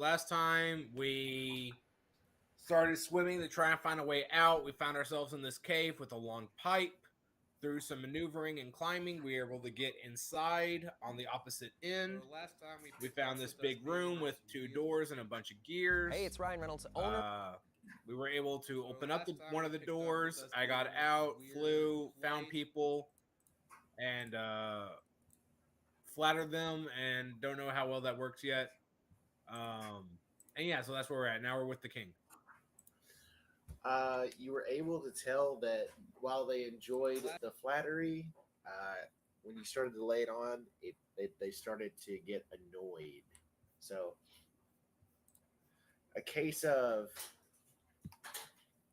last time we started swimming to try and find a way out. We found ourselves in this cave with a long pipe. Through some maneuvering and climbing, we were able to get inside on the opposite end. Last time We found this big room with 2 doors and a bunch of gears. Hey, it's Ryan Reynolds, owner. We were able to open up one of the doors. I got out, flew, found people, and flattered them, and don't know how well that works yet. And yeah, so that's where we're at. Now we're with the king. You were able to tell that while they enjoyed the flattery, when you started to lay it on, they started to get annoyed. So, a case of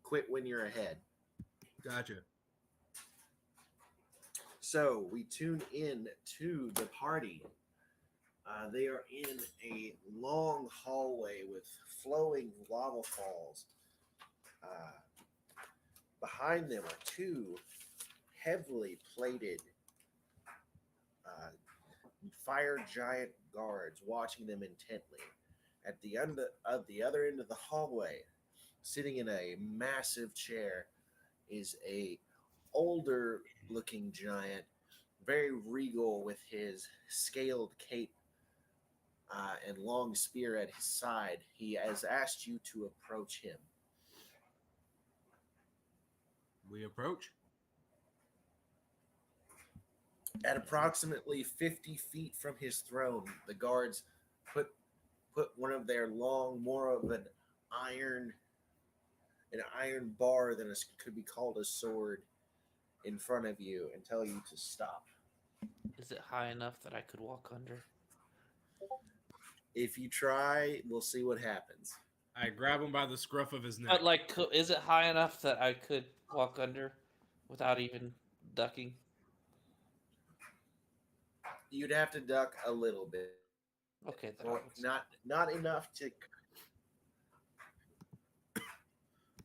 quit when you're ahead. Gotcha. So we tune in to the party. They are in a long hallway with flowing lava falls. Behind them are 2 heavily plated fire giant guards watching them intently. At the other end of the hallway, sitting in a massive chair, is a older looking giant, very regal with his scaled cape and long spear at his side. He has asked you to approach him. We approach. At approximately 50 feet from his throne, the guards put one of their long, more of an iron bar than could be called a sword in front of you and tell you to stop. Is it high enough that I could walk under? If you try, we'll see what happens. I grab him by the scruff of his neck. But like, is it high enough that I could walk under without even ducking? You'd have to duck a little bit. Okay, then Or not enough to.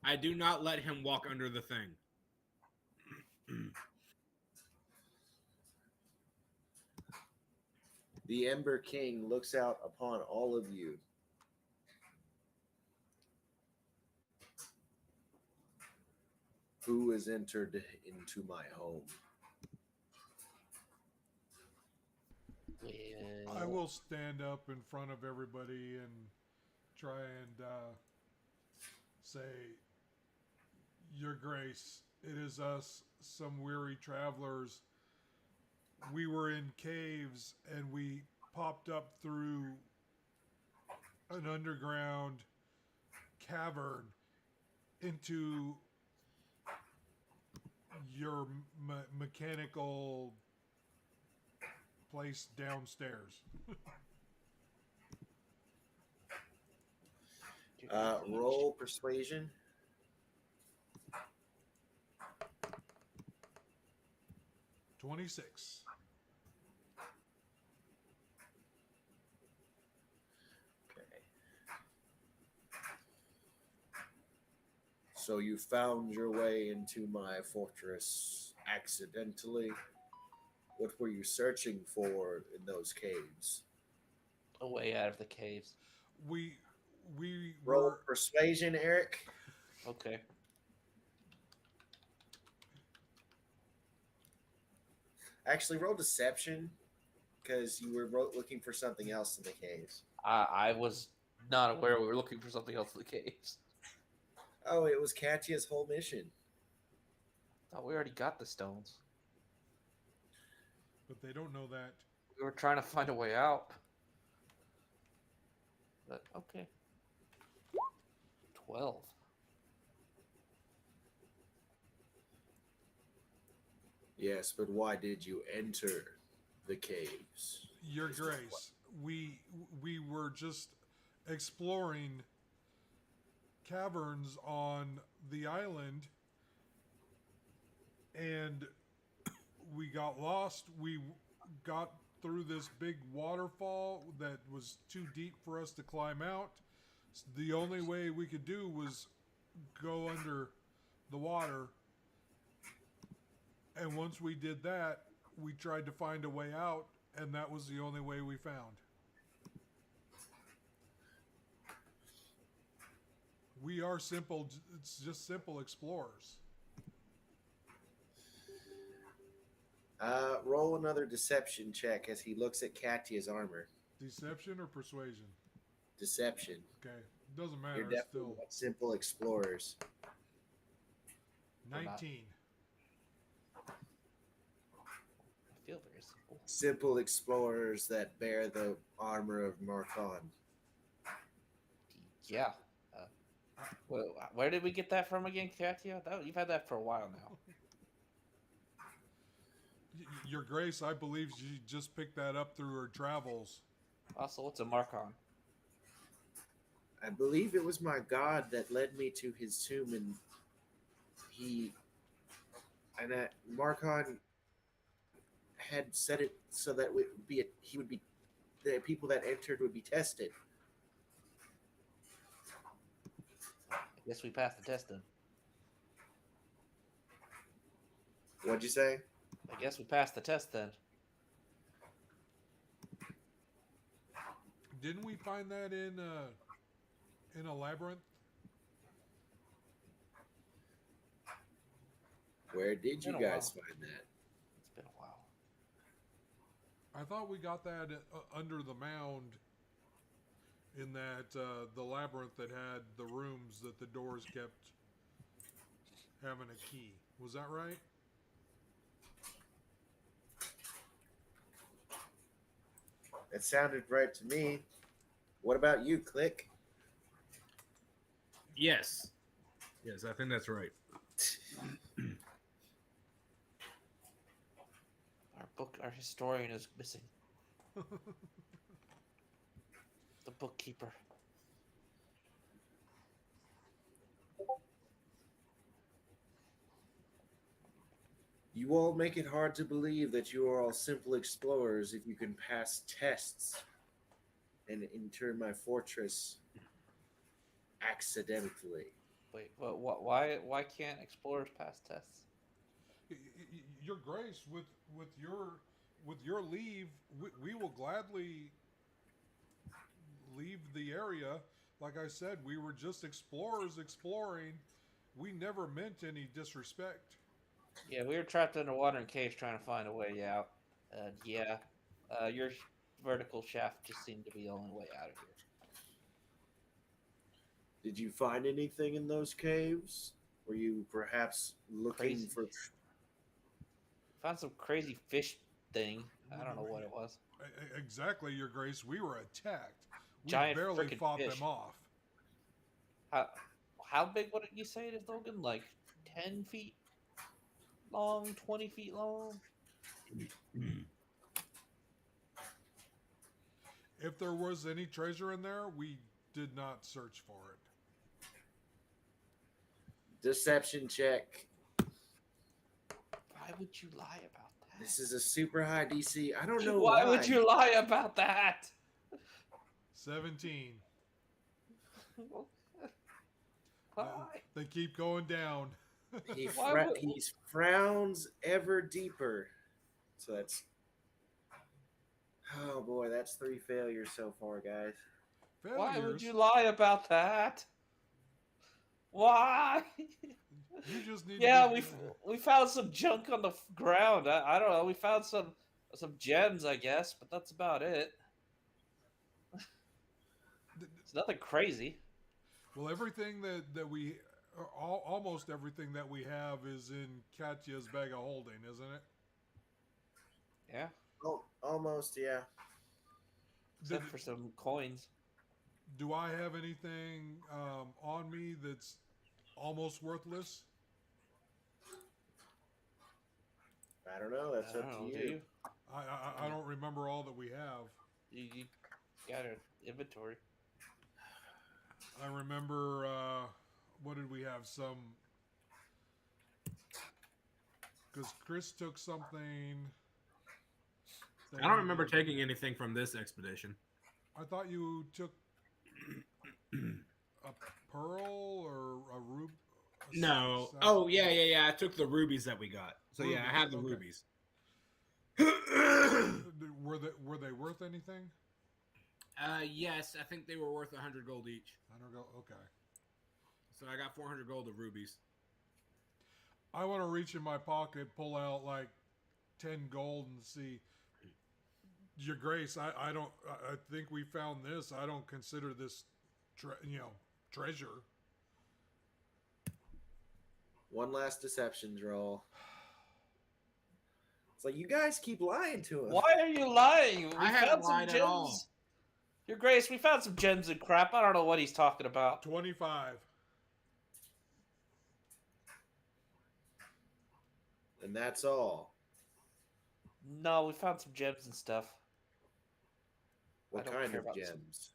I do not let him walk under the thing. The Ember King looks out upon all of you. Who has entered into my home? I will stand up in front of everybody and try and say, Your Grace, it is us, some weary travelers. We were in caves and we popped up through an underground cavern into your mechanical place downstairs. Roll persuasion. $26. Okay. So you found your way into my fortress accidentally. What were you searching for in those caves? A way out of the caves. We Roll were persuasion, Eric. Okay. Actually, roll deception because you were looking for something else in the caves. I was not aware we were looking for something else in the caves. Oh, it was Katya's whole mission. Thought we already got the stones. but they don't know that. We were trying to find a way out. But okay. 12. Yes, but why did you enter the caves? Your Grace, we were just exploring caverns on the island, and we got lost. We got through this big waterfall that was too deep for us to climb out. The only way we could do was go under the water. And once we did that, we tried to find a way out, and that was the only way we found. are simple. It's just simple explorers. Roll another deception check as he looks at Katya's armor. Deception or persuasion? Deception. Okay, doesn't matter. You're It's definitely still not simple explorers. 19. I feel very simple. Simple explorers that bear the armor of Marcon. Yeah. Where did we get that from again, Katya? You've had that for a while now. Your Grace, I believe she just picked that up through her travels. Also, what's a Marcon? I believe it was my god that led me to his tomb, and Marcon had set it so that the people that entered would be tested. I guess we passed the test then. What'd you say? I guess we passed the test then. Didn't we find that in a labyrinth? Where did you Been a guys while. find that? It's been a while. I thought we got that under the mound in that the labyrinth that had the rooms that the doors kept having a key. Was that right? It sounded right to me. What about you, Click? Yes. Yes, I think that's right. Our historian is missing. The bookkeeper. You all make it hard to believe that you are all simple explorers if you can pass tests and enter my fortress accidentally. Wait, why can't explorers pass tests? Your Grace, with your leave, we will gladly leave the area. Like I said, we were just explorers exploring. We never meant any disrespect. Yeah, we were trapped underwater in caves trying to find a way out. Your vertical shaft just seemed to be the only way out of here. Did you find anything in those caves? Were you perhaps looking Crazy. for? Found some crazy fish thing. I don't know what it was. Exactly, Your Grace. We were attacked. We Giant barely frickin' fought fish. them off. How big? What did you say it is, Logan? Like 10 feet long, 20 feet long? If there was any treasure in there, we did not search for it. Deception check. Why would you lie about that? This is a super high DC. I don't know Why would you lie about that? 17. Why? They keep going down. He Why would- he frowns ever deeper. So that's. Oh boy, that's 3 failures so far, guys. Why would Failures. you lie about that? Why? You just need Yeah, to we found some junk on the ground. I don't know. We found some gems, I guess, but that's about it. It's nothing crazy. Well, everything that we, almost everything that we have is in Katya's bag of holding, isn't it? Yeah, Oh, almost, yeah. except for some coins. Do I have anything on me that's almost worthless? I don't know. That's I up don't to know, you. do you? I don't remember all that we have. You got an inventory. I remember, what did we have? Some, because Chris took something. I don't remember taking anything from this expedition. I thought you took a pearl or a ruby. No. Oh, yeah. I took the rubies that we got. So yeah, I have the Rubies, rubies. Were they worth anything? Yes, I think they were worth 100 gold each. I don't go. Okay. So I got 400 gold of rubies. I want to reach in my pocket, pull out like 10 gold, and see. Your Grace, I don't. I think we found this. I don't consider this, treasure. One last deceptions roll. It's like you guys keep lying to him. Why are you lying? We I haven't found some lied at gems. all. Your Grace, we found some gems and crap. I don't know what he's talking about. 25. And that's all. No, we found some gems and stuff. What I don't kind care of about gems?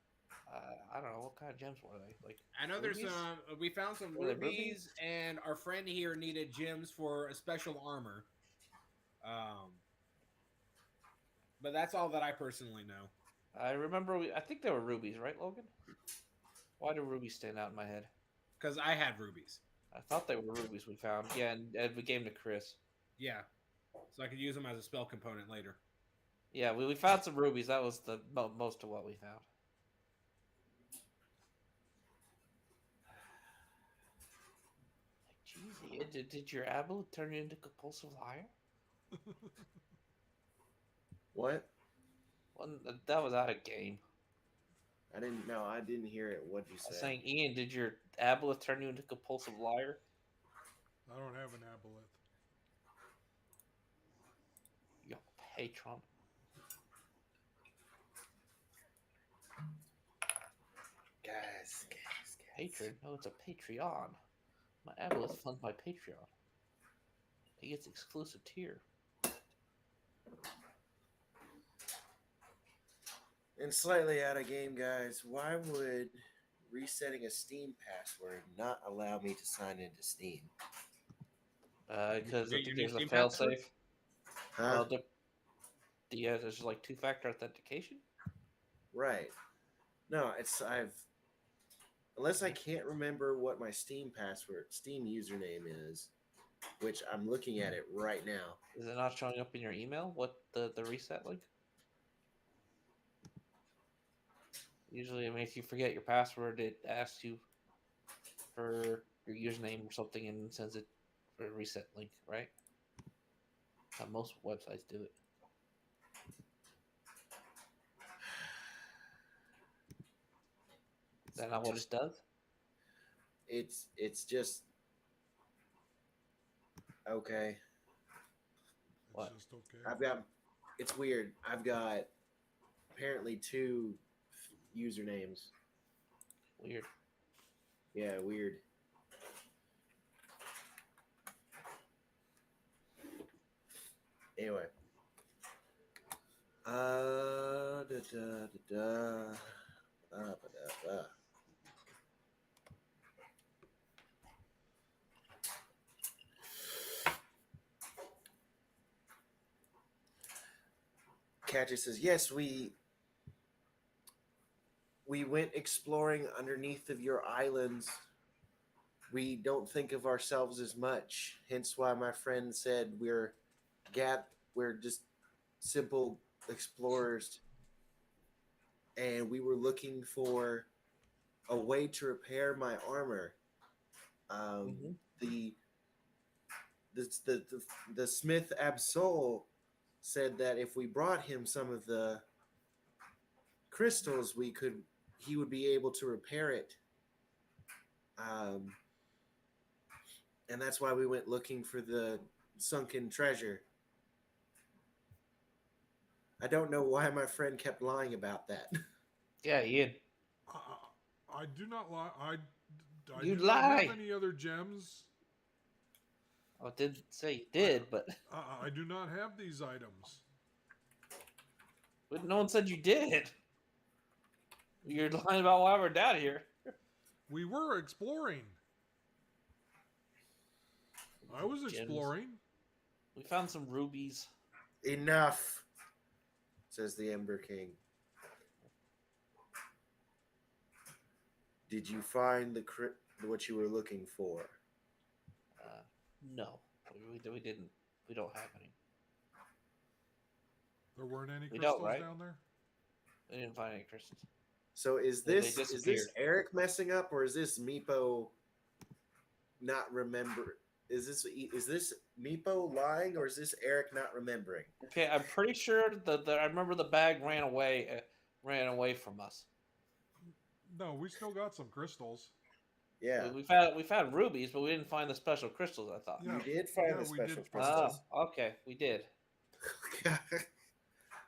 I don't know what kind of gems were they. Like I know there's rubies? some. We found some Were they rubies, rubies? and our friend here needed gems for a special armor. But that's all that I personally know. I remember. I think they were rubies, right, Logan? Why do rubies stand out in my head? Because I had rubies. I thought they were rubies we found. Yeah, and we gave them to Chris. Yeah. So I could use them as a spell component later. Yeah, we found some rubies. That was the most of what we found. Jeez, did your amulet turn you into a compulsive liar? What? Well, that was out of game. I didn't know. I didn't hear it. What'd you I was say? saying, Ian, did your amulet turn you into a compulsive liar? I don't have an aboleth. Yo, patron. Guys. Patron? No, it's a Patreon. My amulet funds my Patreon. It gets exclusive tier. And slightly out of game, guys. Why would resetting a Steam password not allow me to sign into Steam? Because I Get think your there's a new Steam password? failsafe. Huh? Well, there's like two-factor authentication. Right. No, unless I can't remember what my Steam username is, which I'm looking at it right now. Is it not showing up in your email? What the reset link? Usually, I mean, if you forget your password, it asks you for your username or something and sends it for a reset link, right? How most websites do it. Is that not what it does? It's just okay. What? It's just okay. It's weird. I've got apparently 2 usernames. Weird. Yeah, weird. Anyway. Da, da, da, da. Ba, ba, da, ba. Catcher says, yes, we went exploring underneath of your islands. We don't think of ourselves as much. Hence why my friend said we're just simple explorers. And we were looking for a way to repair my armor. The Smith Absol said that if we brought him some of the crystals, he would be able to repair it. And that's why we went looking for the sunken treasure. I don't know why my friend kept lying about that. Yeah, Ian. I do not lie. I You do not lie. have any other gems. I didn't say you did, but I do not have these items. no one said you did. You're lying about why we're down here. We were exploring. I was Gems. exploring. We found some rubies. Enough, says the Ember King. Did you find what you were looking for? No, we didn't. We don't have any. There weren't any We crystals don't, right? down there. We didn't find any crystals. So is They this disappeared. Eric messing up, or is this Meepo not remember? Is this Meepo lying or is this Eric not remembering? Okay, I'm pretty sure that I remember the bag ran away from us. No, we still got some crystals. Yeah, We found rubies, but we didn't find the special crystals. I thought. Yeah. you did find Yeah, the we did special find crystals. Oh, okay, we did.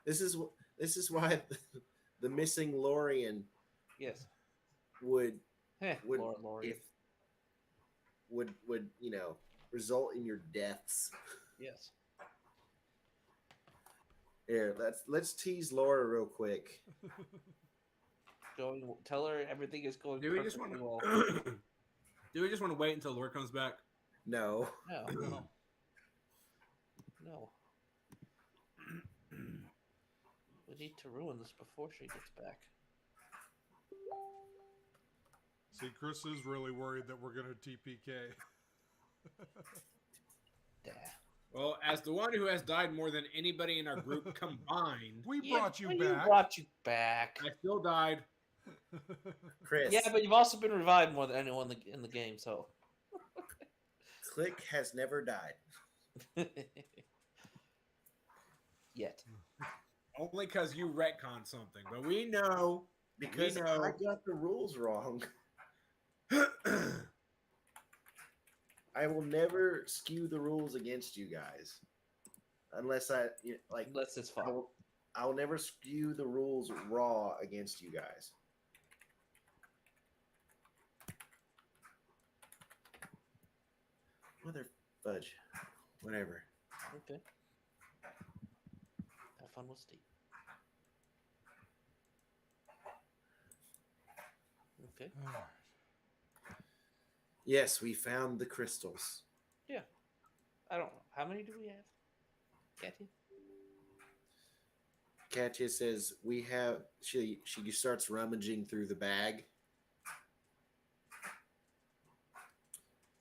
this is why the missing Lorian Yes. would would Lord. if would result in your deaths. Yes. Here, let's tease Laura real quick. Tell her everything is going Do we just perfectly want well. to? Do we just want to wait until Lord comes back? No. No, No. no. We need to ruin this before she gets back. See, Chris is really worried that we're gonna TPK. Yeah. Well, as the one who has died more than anybody in our group combined, We brought you but back. Brought you back. I still died. Chris. Yeah, but you've also been revived more than anyone in the game, so. Click has never died. Yet. Only because you retconned something, but we know. Because We know. I got the rules wrong. I will never skew the rules against you guys. Unless Unless it's fun. I'll never skew the rules raw against you guys. Mother fudge. Whatever. Okay. Have fun with Steve. Okay. All right. Yes, we found the crystals. I don't know. How many do we have? Kathy? Katya says we have. She starts rummaging through the bag.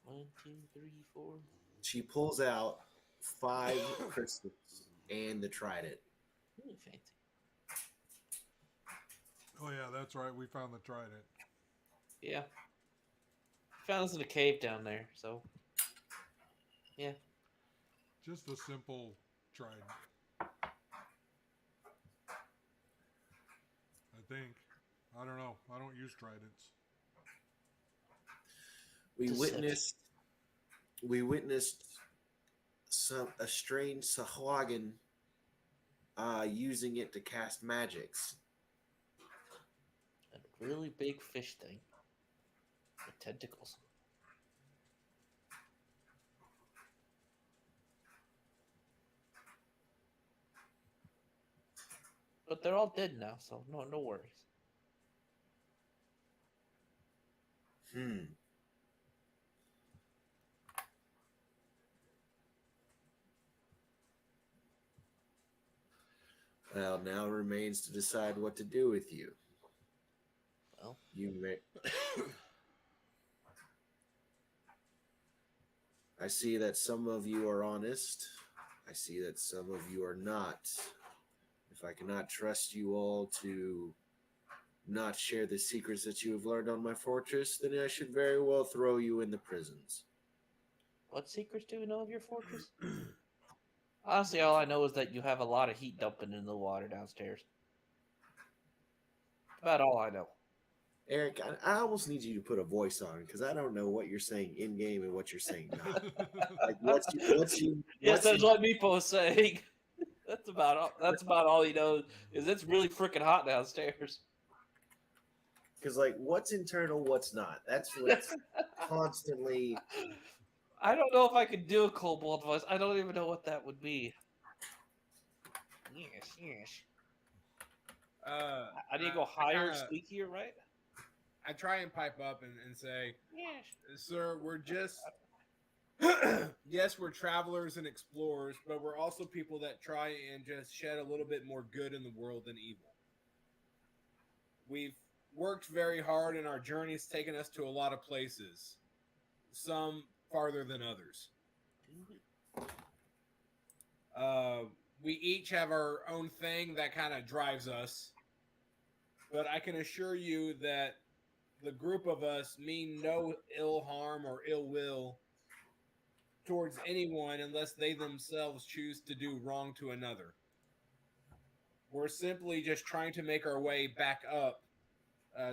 1, 2, 3, 4. She pulls out 5 crystals and the trident. Ooh, fancy. Oh yeah, that's right. We found the trident. Yeah. Found us in a cave down there, so. Yeah. Just a simple trident. I think. I don't know. I don't use tridents. We Deception. witnessed a strange Sahuagin using it to cast magics. A really big fish thing. With tentacles. But they're all dead now, so no worries. Well, now remains to decide what to do with you. Well. You may. I see that some of you are honest. I see that some of you are not. If I cannot trust you all to not share the secrets that you have learned on my fortress, then I should very well throw you in the prisons. What secrets do we know of your fortress? Honestly, all I know is that you have a lot of heat dumping in the water downstairs. About all I know. Eric, I almost need you to put a voice on because I don't know what you're saying in game and what you're saying not. Like Yes, that's what Meepo was saying. That's about all he knows. Is it's really freaking hot downstairs. Because what's internal, what's not. That's what's constantly. I don't know if I could do a kobold voice. I don't even know what that would be. Yes. I need to go higher, squeakier, right? I try and pipe up and say, Yes. "Sir, we're just yes, we're travelers and explorers, but we're also people that try and just shed a little bit more good in the world than evil. We've worked very hard, and our journey's taken us to a lot of places, some farther than others. We each have our own thing that kind of drives us, but I can assure you that the group of us mean no ill harm or ill will towards anyone unless they themselves choose to do wrong to another. We're simply just trying to make our way back up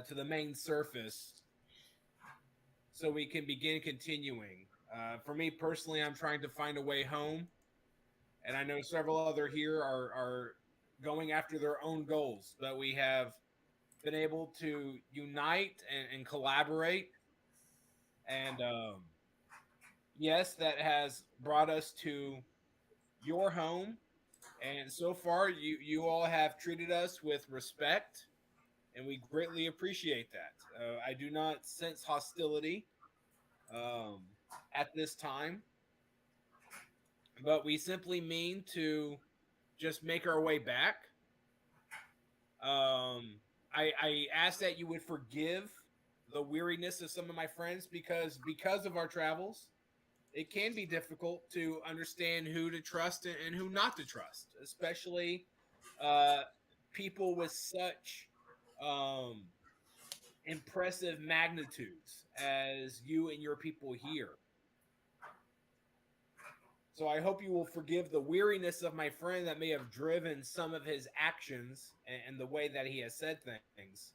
to the main surface so we can begin continuing. For me personally, I'm trying to find a way home, and I know several other here are going after their own goals, but we have been able to unite and collaborate. And yes, that has brought us to your home. And so far, you all have treated us with respect, and we greatly appreciate that. I do not sense hostility um, at this time, but we simply mean to just make our way back. I ask that you would forgive the weariness of some of my friends because of our travels, it can be difficult to understand who to trust and who not to trust, especially uh, people with such um, impressive magnitudes as you and your people here. So I hope you will forgive the weariness of my friend that may have driven some of his actions and the way that he has said things.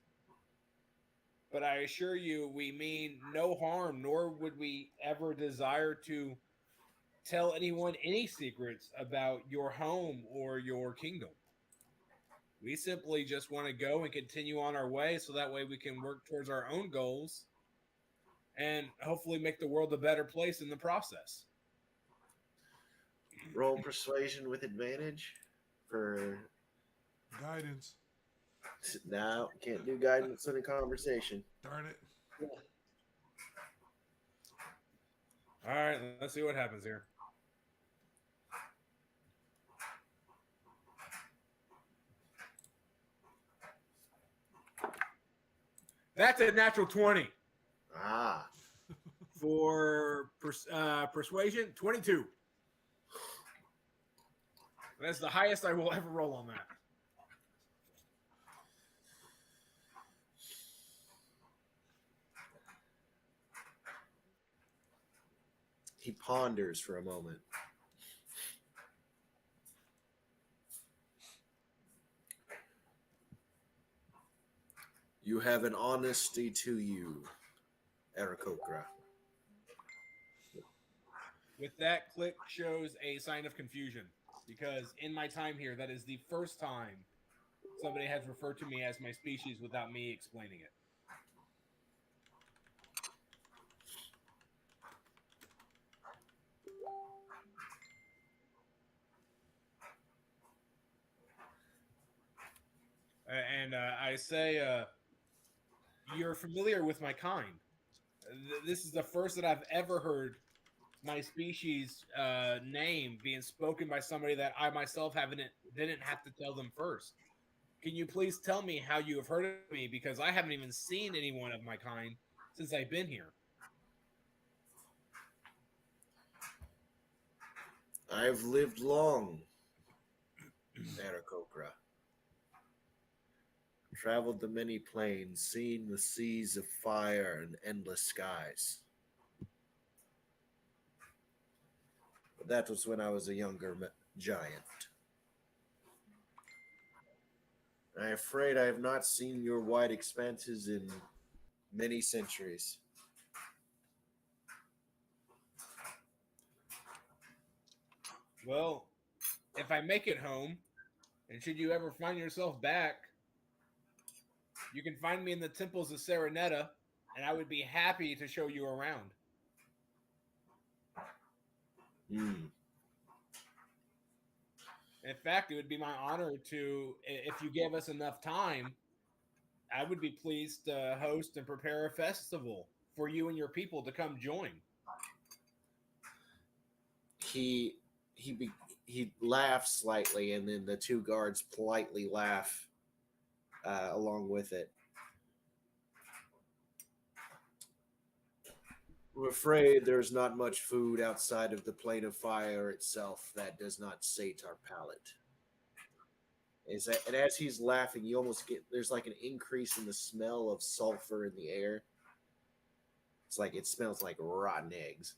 But I assure you, we mean no harm, nor would we ever desire to tell anyone any secrets about your home or your kingdom. We simply just want to go and continue on our way so that way we can work towards our own goals and hopefully make the world a better place in the process. Roll persuasion with advantage for. Guidance. Now, can't do guidance in a conversation. Darn it. All right, let's see what happens here. That's a natural 20. Ah. For persuasion, 22. That's the highest I will ever roll on that. He ponders for a moment. You have an honesty to you, Aarakocra. With that, Click shows a sign of confusion because in my time here, that is the first time somebody has referred to me as my species without me explaining it. And I say, you're familiar with my kind. This is the first that I've ever heard my species name being spoken by somebody that I myself didn't have to tell them first. Can you please tell me how you have heard of me? Because I haven't even seen anyone of my kind since I've been here. I've lived long, Aarakocra. Traveled the many plains, seen the seas of fire and endless skies. But that was when I was a younger giant. I'm afraid I have not seen your wide expanses in many centuries. Well, if I make it home, and should you ever find yourself back, you can find me in the temples of Serenetta, and I would be happy to show you around. Hmm. In fact, it would be my honor to, if you gave us enough time, I would be pleased to host and prepare a festival for you and your people to come join. He laughs slightly, and then the two guards politely laugh along with it. I'm afraid there's not much food outside of the plane of fire itself that does not sate our palate. is that, and as he's laughing, you almost get there's like an increase in the smell of sulfur in the air. It's like it smells like rotten eggs.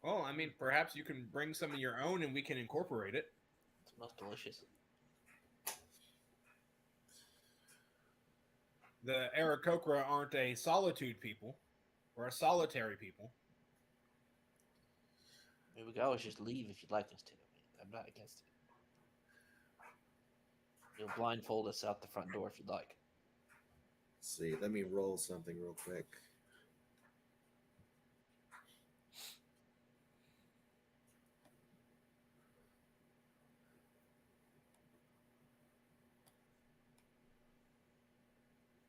Well, I mean, perhaps you can bring some of your own and we can incorporate it. It smells delicious. The Aarakocra aren't a solitude people or a solitary people. I mean, we could always just leave if you'd like us to. I mean, I'm not against it. You'll blindfold us out the front door if you'd like. Let's see, let me roll something real quick.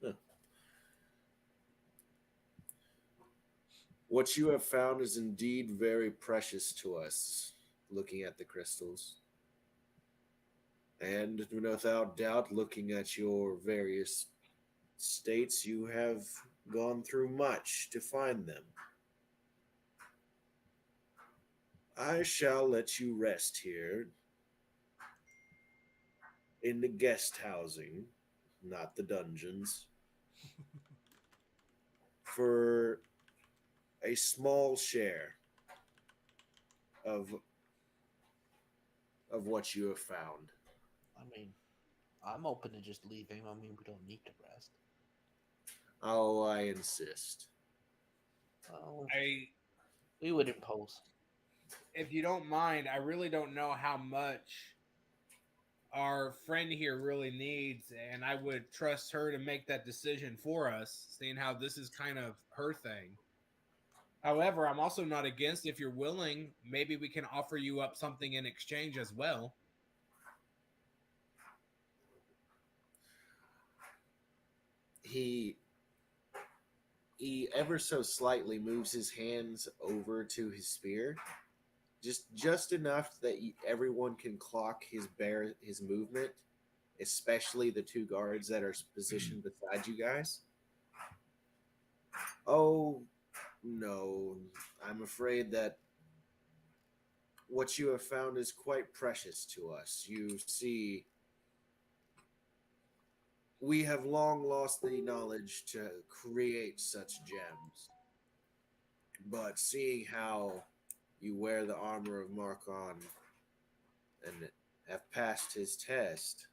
Huh. What you have found is indeed very precious to us, looking at the crystals. And without doubt, looking at your various states, you have gone through much to find them. I shall let you rest here in the guest housing, not the dungeons, for a small share of what you have found. I mean, I'm open to just leaving. I mean, we don't need to rest. Oh, I insist. Well, I, we would impose. if you don't mind, I really don't know how much our friend here really needs, and I would trust her to make that decision for us, seeing how this is kind of her thing. However, I'm also not against if you're willing, maybe we can offer you up something in exchange as well. He ever so slightly moves his hands over to his spear, just enough that everyone can clock his movement, especially the two guards that are positioned beside you guys. Oh no, I'm afraid that what you have found is quite precious to us. You see, we have long lost the knowledge to create such gems. But seeing how you wear the armor of Markon and have passed his test.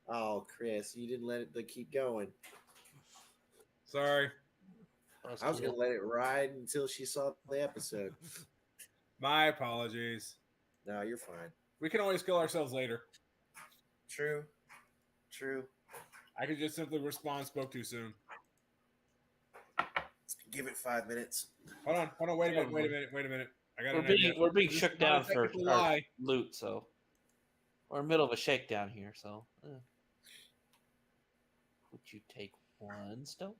Oh, Chris, you didn't let it keep going. Sorry. I was going to let it ride until she saw the episode. My apologies. No, you're fine. We can always kill ourselves later. True. True. I could just simply respond, spoke too soon. Give it 5 minutes. Hold on, wait a minute. I got an idea. We're being This is shook not a down for technical our lie. loot, so we're in the middle of a shakedown here. So, would you take one stone?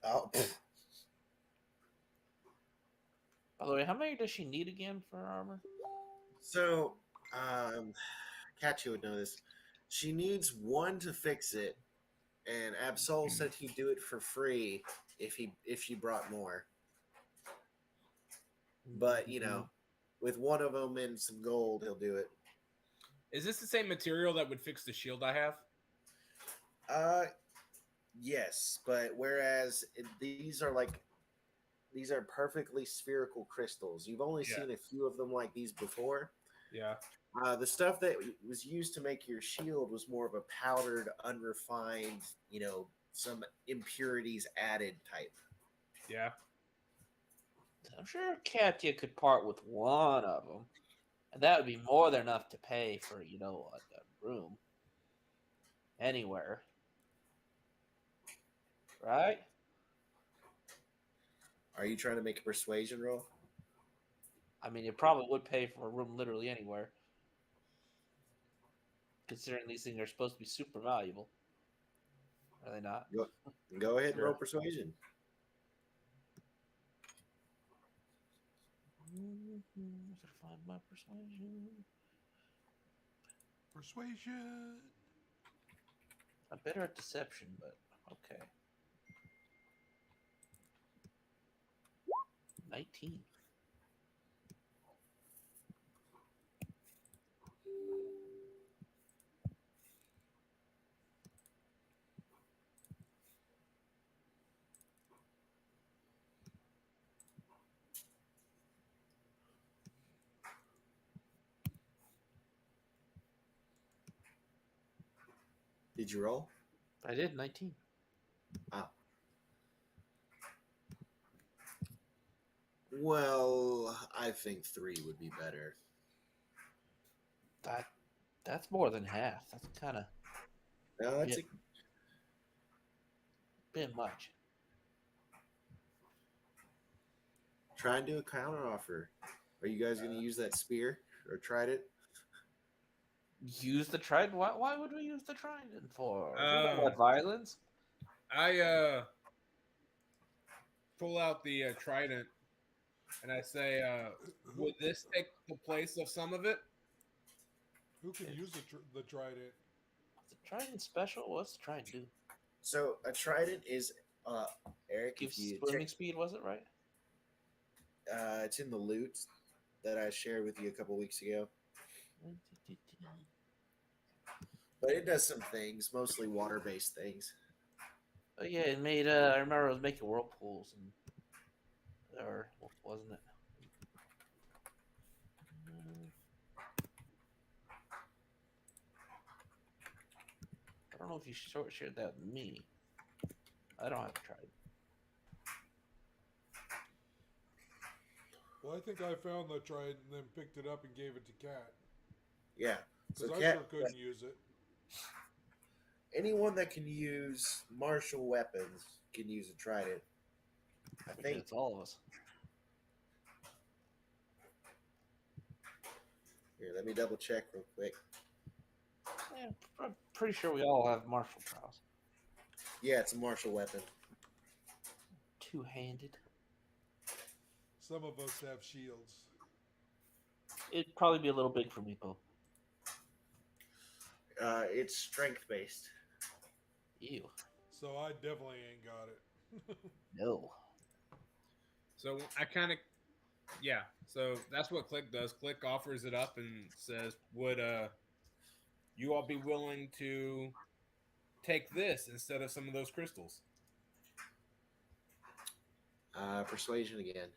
Oh, By the way, how many does she need again for her armor? so, Katya would know this. She needs one to fix it, and Absol said he'd do it for free if she brought more. But with one of them and some gold, he'll do it. Is this the same material that would fix the shield I have? Yes, but whereas these are perfectly spherical crystals. You've only Yeah. seen a few of them like these before. Yeah. The stuff that was used to make your shield was more of a powdered, unrefined, some impurities added type. Yeah. I'm sure Katya could part with one of them, and that would be more than enough to pay for a room anywhere, right? Are you trying to make a persuasion roll? I mean, it probably would pay for a room literally anywhere, considering these things are supposed to be super valuable. Are they not? Go ahead and Sure. roll persuasion. Find my persuasion. Persuasion. I'm better at deception, but okay. 19. Did you roll? I did 19. Ah. Well, I think 3 would be better. That's more than half. That's kind of No, that's Yeah. bit much. try and do a counter offer. Are you guys going to use that spear or tried it? Use the trident. Why would we use the trident for? We don't Um, want violence. I pull out the trident and I say, Who, would this take the place of some of it? who can use the trident? Is the trident special? What's the trident do? So a trident is, Eric, Gives if you swimming check, speed, was it right? it's in the loot that I shared with you a couple weeks ago. But it does some things, mostly water-based things. Oh yeah, it made. I remember it was making whirlpools or wasn't it? I don't know if you shared that with me. I don't have a trident. Well, I think I found the trident and then picked it up and gave it to Cat Yeah. So because I Cat, sure couldn't use it. anyone that can use martial weapons can use a trident. I I think think it's all of us. here, let me double check real quick. Yeah, I'm pretty sure we all have martial prowess. Yeah, it's a martial weapon. Two-handed. Some of us have shields. It'd probably be a little big for me, Poe. It's strength based. Ew. So I definitely ain't got it. No. So I kind of, yeah. So that's what Click does. Click offers it up and says, "Would you all be willing to take this instead of some of those crystals?" Persuasion again.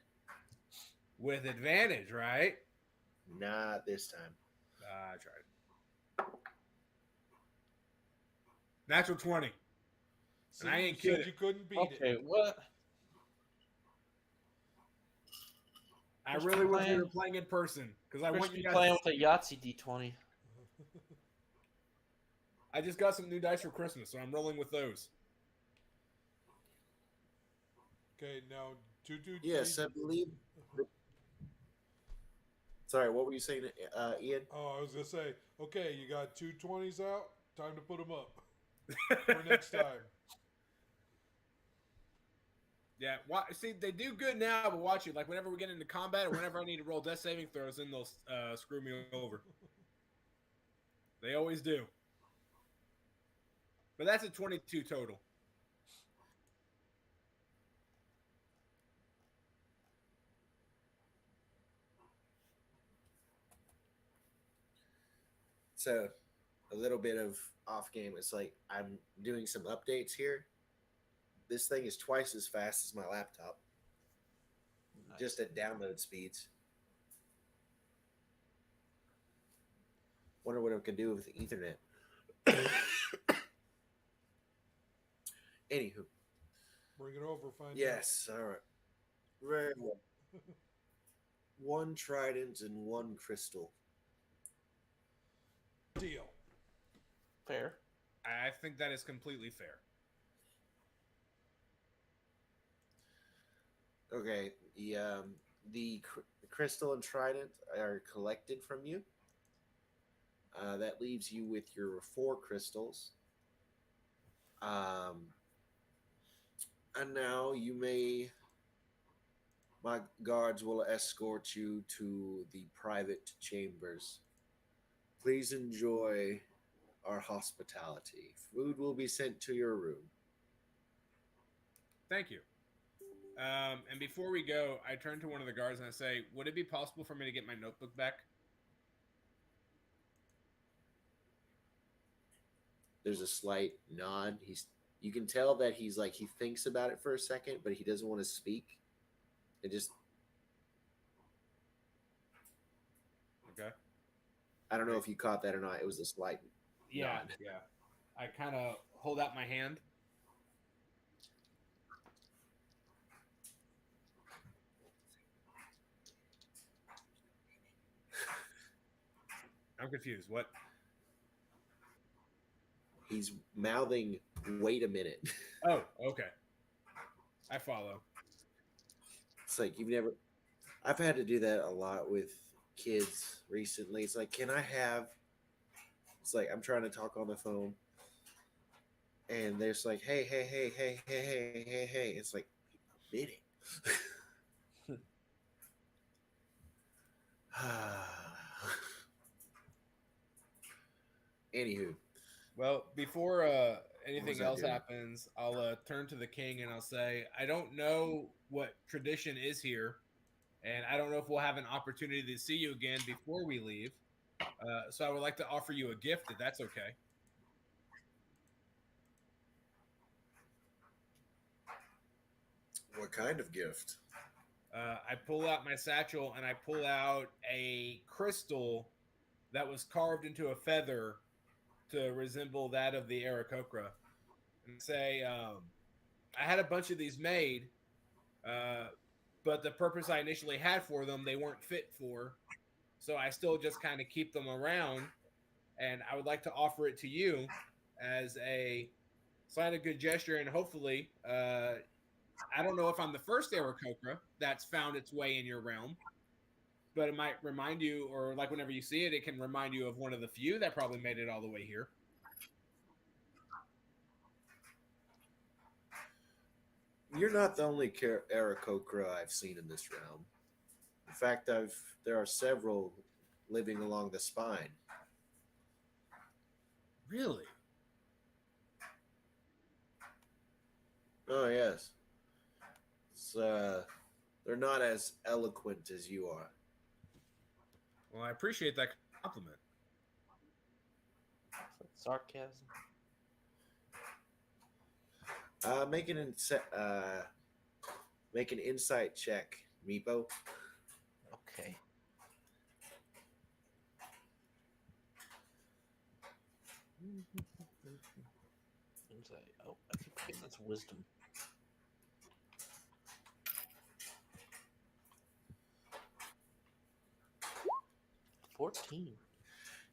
With advantage, right? Not this time. I tried. Natural 20. See, And I you ain't said kidding. you couldn't beat Okay, it. what? I Just really wish we playing- were playing in person because I want Chris you be guys. playing with a Yahtzee D20. I just got some new dice for Christmas, so I'm rolling with those. Okay, now Yes, I believe. Sorry, what were you saying, Ian? Oh, I was gonna say, okay, you got 220s out. Time to put them up for next time. Yeah, see, they do good now, but watch it. Like whenever we get into combat or whenever I need to roll death saving throws, then they'll screw me over. They always do. But that's a 22 total. So, a little bit of off game. It's like I'm doing some updates here. This thing is twice as fast as my laptop, Nice. just at download speeds. Wonder what it can do with the Ethernet. Anywho, Bring it over. Find out. yes, all right. Very well. One trident and one crystal. Deal. Fair. I think that is completely fair. Okay, the crystal and trident are collected from you. That leaves you with your 4 crystals. And now my guards will escort you to the private chambers. Please enjoy our hospitality. Food will be sent to your room. Thank you. And before we go, I turn to one of the guards and I say, "Would it be possible for me to get my notebook back?" There's a slight nod. You can tell that he thinks about it for a second, but he doesn't want to speak. It just Okay. I don't know if you caught that or not. It was a slight nod. Yeah. I kind of hold out my hand. I'm confused. What? He's mouthing, "Wait a minute." Oh, okay. I follow. It's like you've never. I've had to do that a lot with kids recently. It's like, can I have? It's like I'm trying to talk on the phone, and they're just like, "Hey, hey, hey, hey, hey, hey, hey, hey." It's like, a minute. Anywho, Well, before was anything I else doing? happens, I'll turn to the king and I'll say, I don't know what tradition is here, and I don't know if we'll have an opportunity to see you again before we leave. So I would like to offer you a gift, if that's okay. What kind of gift? I pull out my satchel and I pull out a crystal that was carved into a feather to resemble that of the Aarakocra, and say, I had a bunch of these made, uh, but the purpose I initially had for them, they weren't fit for. So I still just kind of keep them around, and I would like to offer it to you as a sign of good gesture, and hopefully, I don't know if I'm the first Aarakocra that's found its way in your realm, but it might remind you, or like whenever you see it, it can remind you of one of the few that probably made it all the way here. You're not the only Aarakocra I've seen in this realm. In fact, there are several living along the spine. Really? Oh yes, it's, they're not as eloquent as you are. Well, I appreciate that compliment. Sarcasm. Make make an insight check, Meepo. Okay. Insight. Oh, I keep forgetting that's wisdom. $14.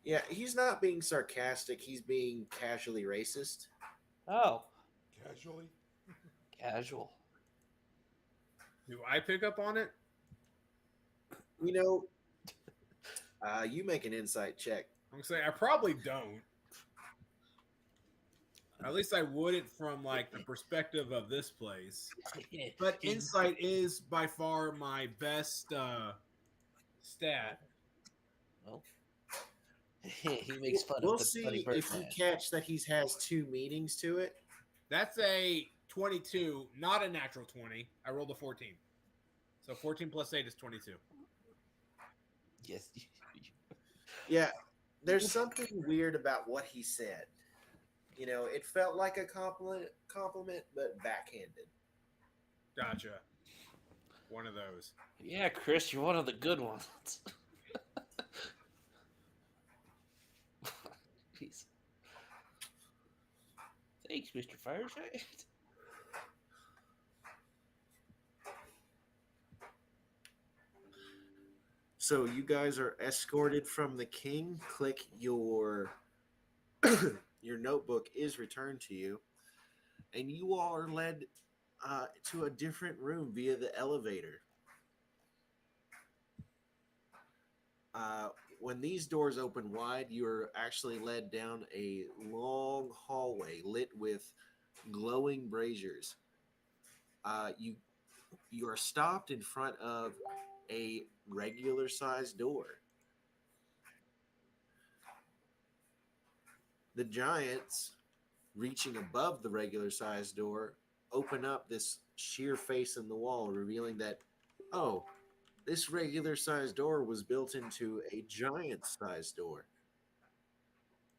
Yeah, he's not being sarcastic. He's being casually racist. Oh, Casually. casual. Do I pick up on it? You know, you make an insight check. I'm gonna say I probably don't. At least I wouldn't from like the perspective of this place. But insight is by far my best stat. Well, he makes fun We'll of the funny see bird if you man. catch that he has two meanings to it. That's a 22, not a natural 20. I rolled a 14. So 14 plus 8 is 22. Yes. Yeah, there's something weird about what he said. You know, it felt like a compliment, but backhanded. Gotcha. One of those. Yeah, Chris, you're one of the good ones. Jeez. Thanks, Mr. Fireside. So you guys are escorted from the king. Click your your notebook is returned to you, and you all are led to a different room via the elevator. When these doors open wide, you're actually led down a long hallway lit with glowing braziers. You are stopped in front of a regular sized door. The giants, reaching above the regular sized door, open up this sheer face in the wall, revealing that, oh, this regular sized door was built into a giant sized door.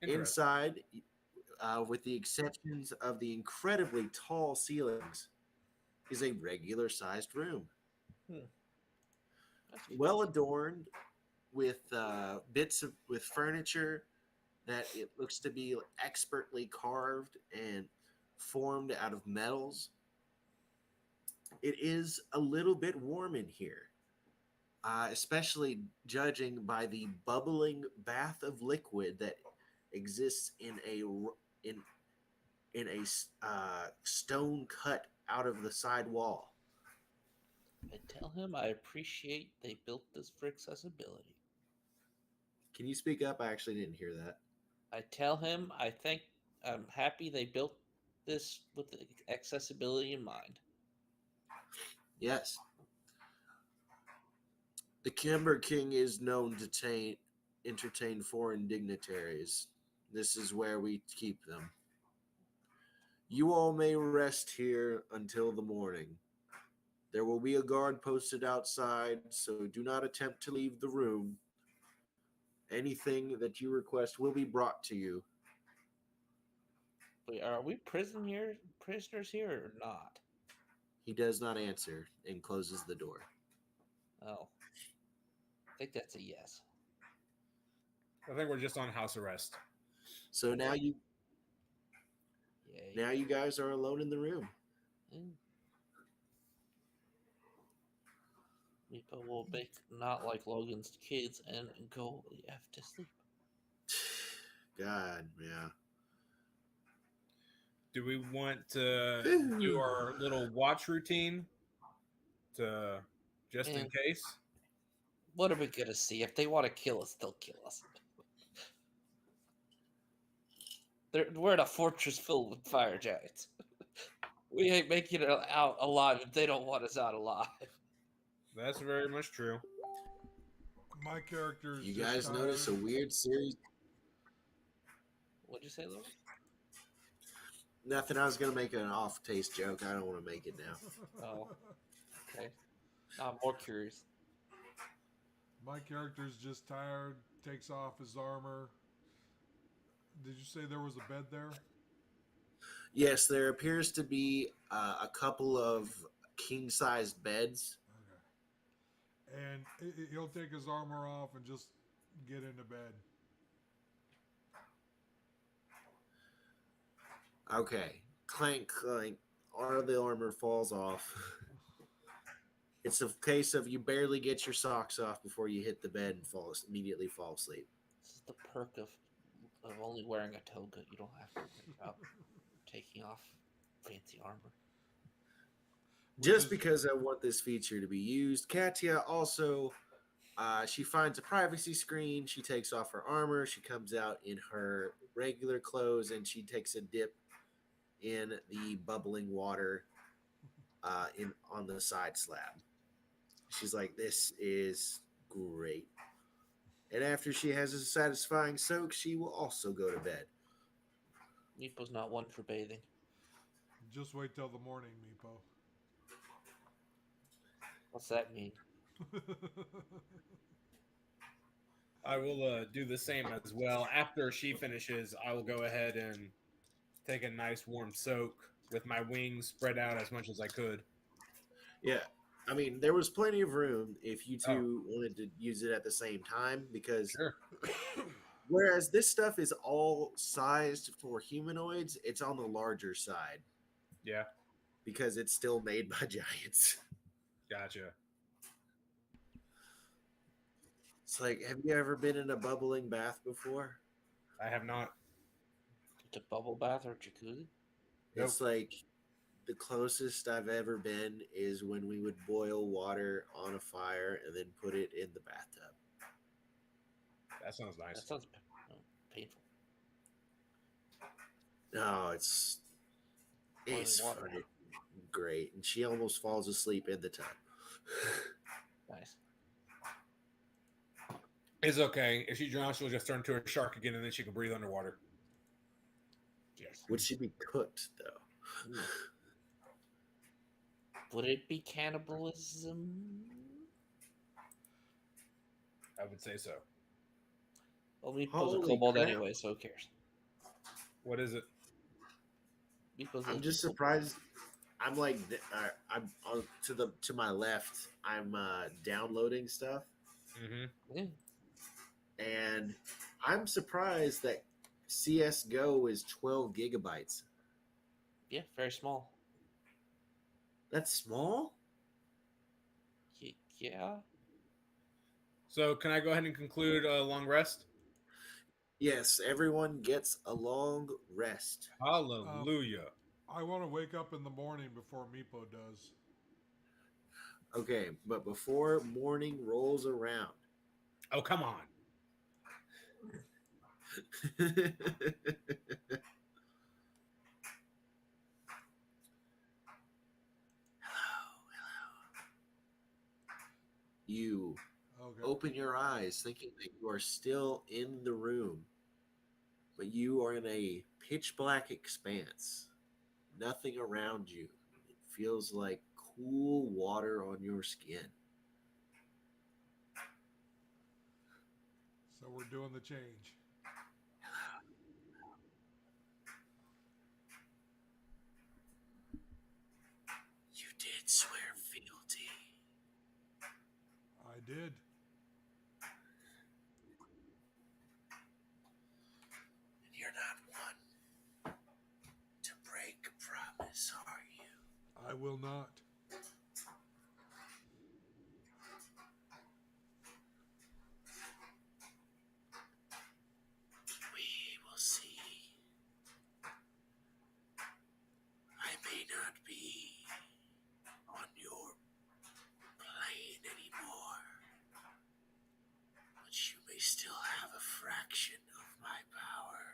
Interesting. Inside, with the exceptions of the incredibly tall ceilings, is a regular sized room. That's Well adorned with with furniture that it looks to be expertly carved and formed out of metals. It is a little bit warm in here, especially judging by the bubbling bath of liquid that exists in a stone cut out of the side wall. I tell him I appreciate they built this for accessibility. Can you speak up? I actually didn't hear that. I tell him I'm happy they built this with accessibility in mind. Yes. The Kimber King is known to entertain foreign dignitaries. This is where we keep them. You all may rest here until the morning. There will be a guard posted outside, so do not attempt to leave the room. Anything that you request will be brought to you. Wait, are we prisoners here or not? He does not answer and closes the door. Oh, I think that's a yes. I think we're just on house arrest. So now Yay. you guys are alone in the room. Meepo will make not like Logan's kids and go F to sleep. God, yeah. Do we want to do our little watch routine to just in Yeah. case? What are we gonna see? If they want to kill us, they'll kill us. We're in a fortress filled with fire giants. We ain't making it out alive if they don't want us out alive. That's very much true. My character is You just guys notice a tired. weird series? What'd you say, Logan? Nothing. I was gonna make an off-taste joke. I don't want to make it now. Oh, okay. I'm more curious. My character's just tired, takes off his armor. Did you say there was a bed there? Yes, there appears to be a couple of king-sized beds. Okay. And he'll take his armor off and just get into bed. Okay. Clank, clank. All of the armor falls off. It's a case of you barely get your socks off before you hit the bed and immediately fall asleep. This is the perk of only wearing a toga. You don't have to worry about taking off fancy armor. Just because I want this feature to be used, Katya also, she finds a privacy screen. She takes off her armor. She comes out in her regular clothes, and she takes a dip in the bubbling water on the side slab. She's like, "This is great." And after she has a satisfying soak, she will also go to bed. Meepo's not one for bathing. Just wait till the morning, Meepo. What's that mean? I will do the same as well. After she finishes, I will go ahead and take a nice warm soak with my wings spread out as much as I could. Yeah. I mean, there was plenty of room if you two wanted to use it at the same time because Sure. whereas this stuff is all sized for humanoids, it's on the larger side Yeah, because it's still made by giants. gotcha. It's like, have you ever been in a bubbling bath before? I have not. It's a bubble bath or jacuzzi? It's like the closest I've ever been is when we would boil water on a fire and then put it in the bathtub. That sounds nice. That sounds painful. No, it's water. funny. Great. And she almost falls asleep in the tub. Nice. It's okay. If she drowns, she'll just turn into a shark again, and then she can breathe underwater. Yes. Would she be cooked though? Ooh. Would it be cannibalism? I would say so. Well, Meepo's a Holy kobold crap. anyway, so who cares? What is it? Meepo's I'm a just kobold. surprised. I'm like, I'm on to my left. I'm downloading stuff, Mm-hmm. Yeah. and I'm surprised that CS:GO is 12 gigabytes. Yeah, very small. That's small. Yeah. So can I go ahead and conclude a long rest? Yes, everyone gets a long rest. Hallelujah. I want to wake up in the morning before Meepo does. Okay, but before morning rolls around, Oh, come on. you Okay. open your eyes thinking that you are still in the room, but you are in a pitch black expanse. Nothing around you. It feels like cool water on your skin. So we're doing the change. You did swear fealty. I did. And you're not one to break a promise, are you? I will not. We will see. I may not be on your plane anymore, but you may still have a fraction of my power.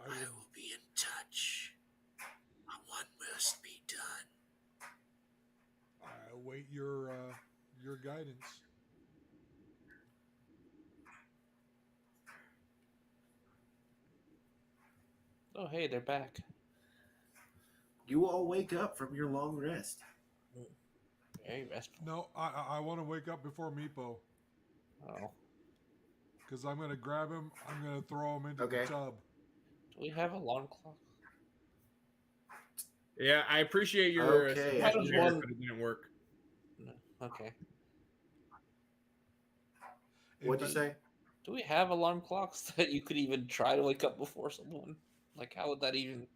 I will be in touch. One must be done. I await your guidance. Oh, hey, they're back. You all wake up from your long rest. Very restful. No, I want to wake up before Meepo Oh. because I'm gonna grab him. I'm gonna throw him into Okay. the tub. Do we have alarm clock? Yeah, I appreciate your Okay. How suggestion does there, one- but it didn't work. No. Okay. What'd you say? Do we have alarm clocks that you could even try to wake up before someone? Like, how would that even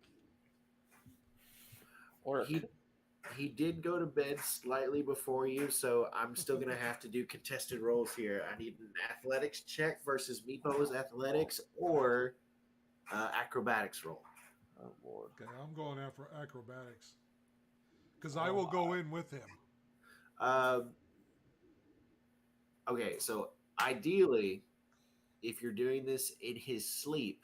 work? He did go to bed slightly before you, so I'm still gonna have to do contested rolls here. I need an athletics check versus Meepo's athletics or acrobatics roll. Oh, Lord. Okay, I'm going after acrobatics because I will go in with him. Okay, so ideally, if you're doing this in his sleep,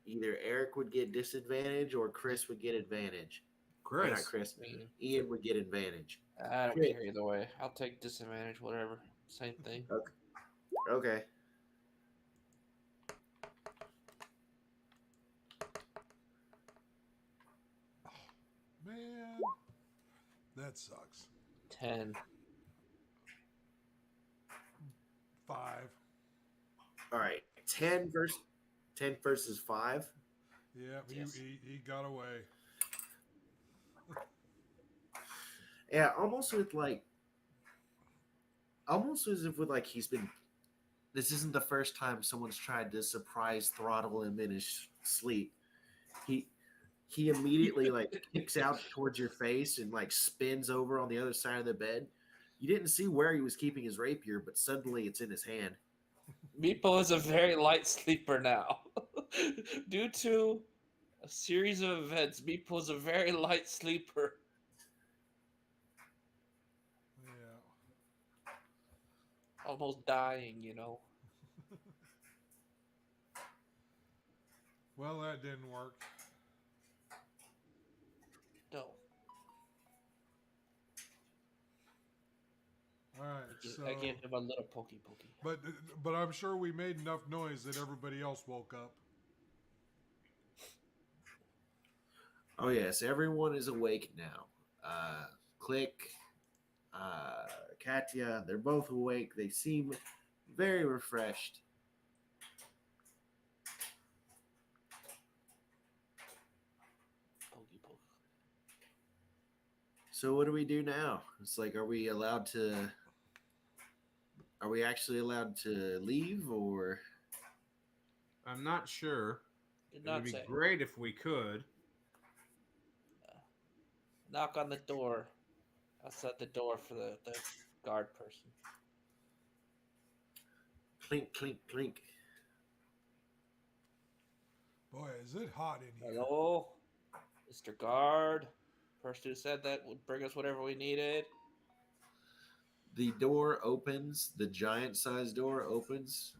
either Eric would get disadvantage or Chris would get advantage. Or not Chris. I mean, Ian would get advantage. I don't Okay. care either way. I'll take disadvantage, whatever. Same thing. Okay. Man, that sucks. 10. 5. All right. 10 versus 5. Yeah, Yes. he got away. Yeah, almost as if with like he's been. This isn't the first time someone's tried to surprise throttle him in his sleep. He immediately like kicks out towards your face and like spins over on the other side of the bed. You didn't see where he was keeping his rapier, but suddenly it's in his hand. Meepo is a very light sleeper now. Due to a series of events, Meepo is a very light sleeper. Yeah. Almost dying, you know. Well, that didn't work. No. All right, so I gave him a little pokey. but I'm sure we made enough noise that everybody else woke up. Oh yes, everyone is awake now. Click, Katya, they're both awake. They seem very refreshed. Pokey. So what do we do now? It's like, are we allowed to Are we actually allowed to leave, or I'm not sure. Did It would not be say. great if we could. Knock on the door. Outside the door for the guard person. clink, clink, clink? Boy, is it hot in here. Hello, Mr. Guard. Person who said that would bring us whatever we needed. The door opens. The giant-sized door opens.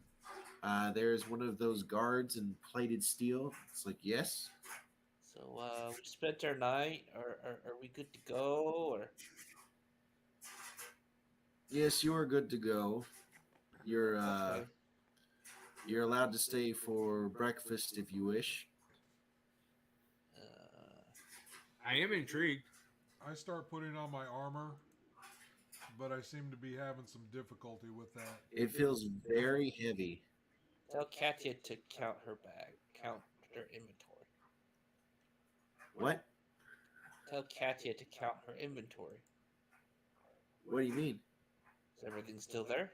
There's one of those guards in plated steel. It's like, yes. So we spent our night. Are we good to go? Or Yes, you are good to go. You're okay. you're allowed to stay for breakfast if you wish. I am intrigued. I start putting on my armor, but I seem to be having some difficulty with that. It feels very heavy. Tell Katya to count her bag, count her inventory. What? Tell Katya to count her inventory. What do you mean? Is everything still there?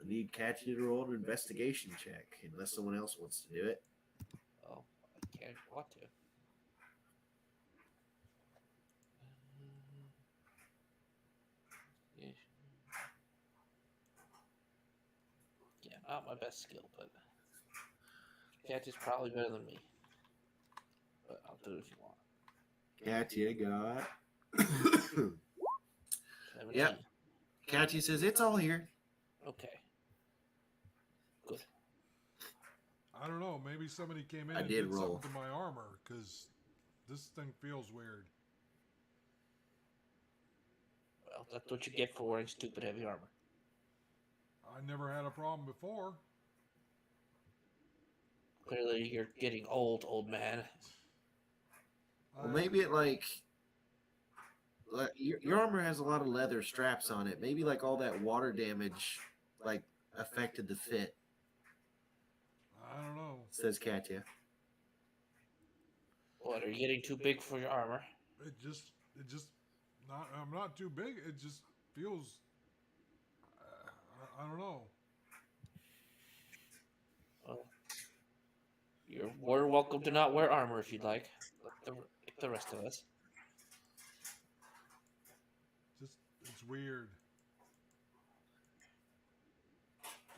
I need Katya to roll an investigation check, unless someone else wants to do it. Oh, I can't want to. Yeah, not my best skill, but Katya's probably better than me. But I'll do it if you want. Katya got. 17. Yep. Katya says it's all here. Okay. Good. I don't know. Maybe somebody came in I and did did roll. something to my armor because this thing feels weird. Well, that's what you get for wearing stupid heavy armor. I never had a problem before. Clearly, you're getting old man. Well, maybe it like your armor has a lot of leather straps on it. Maybe like all that water damage like affected the fit. I don't know. Says Katya. What, are you getting too big for your armor? It just not. I'm not too big. It just feels. I don't know. Well, you're more welcome to not wear armor if you'd like. Like the rest of us. Just it's weird.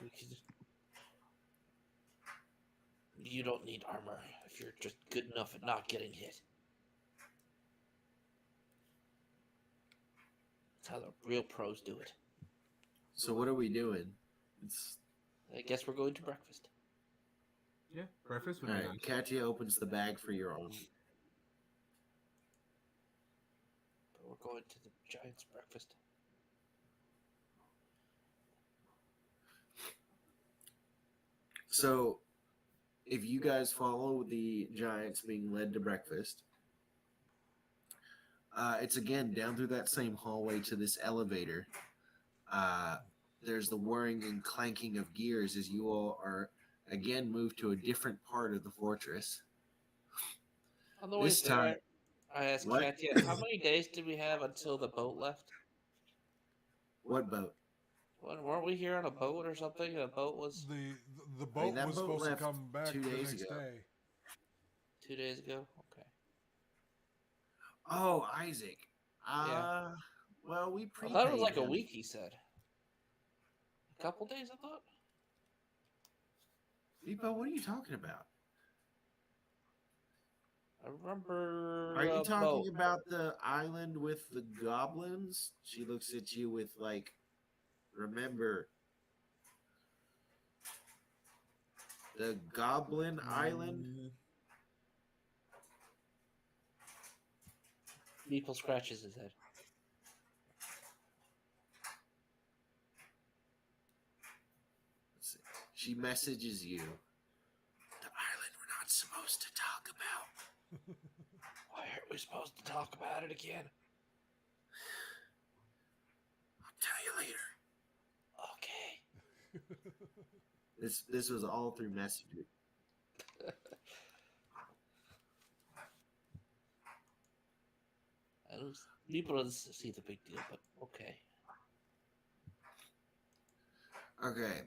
We can- You don't need armor if you're just good enough at not getting hit. That's how the real pros do it. So what are we doing? It's I guess we're going to breakfast. Yeah, breakfast would all be right. nice. Katya opens the bag for your arm. But we're going to the Giants' breakfast. So, if you guys follow the Giants being led to breakfast, it's again down through that same hallway to this elevator. There's the whirring and clanking of gears as you all are again moved to a different part of the fortress. On the way This there, time- I asked What? Katya, how many days did we have until the boat left? What boat? Weren't we here on a boat or something? A boat was The boat that was boat supposed to left come back 2 the days next ago. day. 2 days ago. Okay. Oh, Isaac. Yeah. Well, we I prepaid. thought it was like a him. week. He said. A couple days, I thought. Depot, what are you talking about? I remember. Are you a talking boat. about the island with the goblins? She looks at you with like, remember the Goblin Island? Meeple scratches his head. Let's see. She messages you. The island we're not supposed to talk about. Why are we supposed to talk about it again? I'll tell you later. Okay. This was all through Messenger. Meeple doesn't see the big deal, but okay. Okay,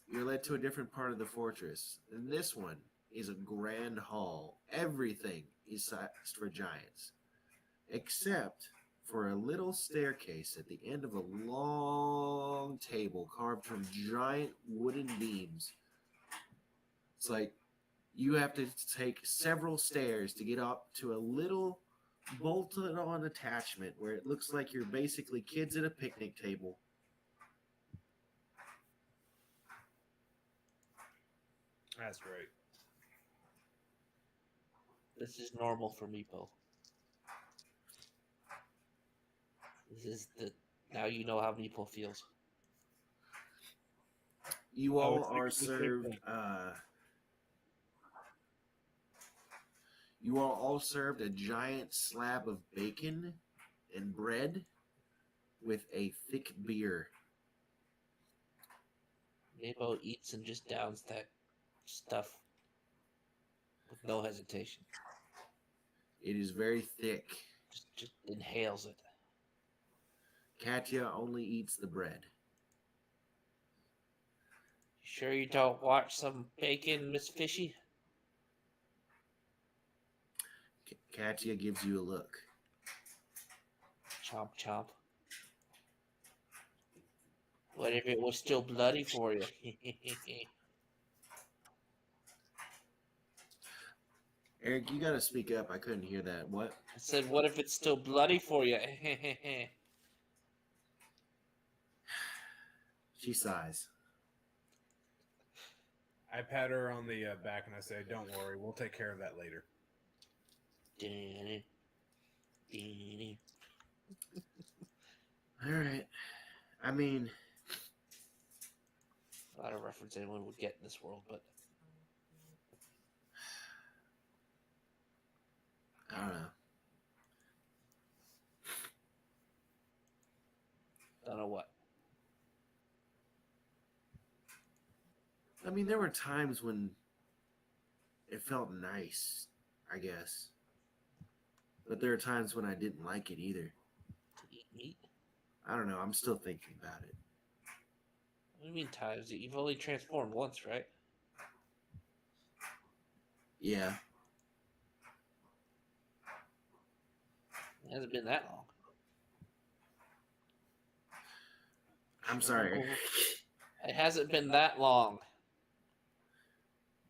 you're led to a different part of the fortress. And this one is a grand hall. Everything is sized for giants, except for a little staircase at the end of a long table carved from giant wooden beams. It's like you have to take several stairs to get up to a little bolted on attachment where it looks like you're basically kids at a picnic table. That's great. This is normal for Meepo. This is the now you know how Meepo feels. You I all was thinking are the same served. thing. You are all served a giant slab of bacon and bread with a thick beer. Meepo eats and just downs that stuff with no hesitation. It is very thick. Just inhales it. Katya only eats the bread. Sure you don't watch some bacon, Miss Fishy? Katya gives you a look. Chomp chomp. What if it was still bloody for you? Eric, you gotta speak up. I couldn't hear that. What? I said, what if it's still bloody for you? She sighs. I pat her on the back and I say, "Don't worry, we'll take care of that later." All right. I mean, Not a reference anyone would get in this world, but I don't know. don't know what. I mean, there were times when it felt nice, I guess. But there are times when I didn't like it either. To eat meat? I don't know. I'm still thinking about it. What do you mean times? You've only transformed once, right? Yeah. It hasn't been that long. I'm sorry. It hasn't been that long.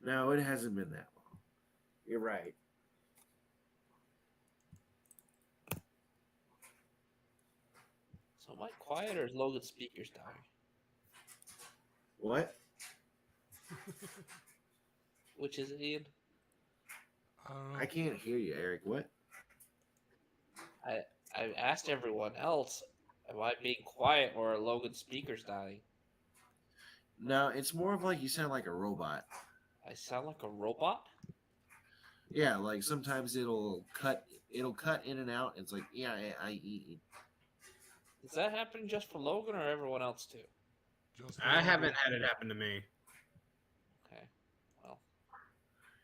No, it hasn't been that long. You're right. So am I quiet or is Logan's speakers dying? What? Which is it, Ian? I don't know. I can't hear you, Eric. What? I asked everyone else, am I being quiet or are Logan's speakers dying? No, it's more of like you sound like a robot. I sound like a robot? Yeah, like sometimes it'll cut in and out. It's like, yeah, I eat. Is that happening just for Logan or everyone else too? Just I haven't had it happen to me. Okay. Well,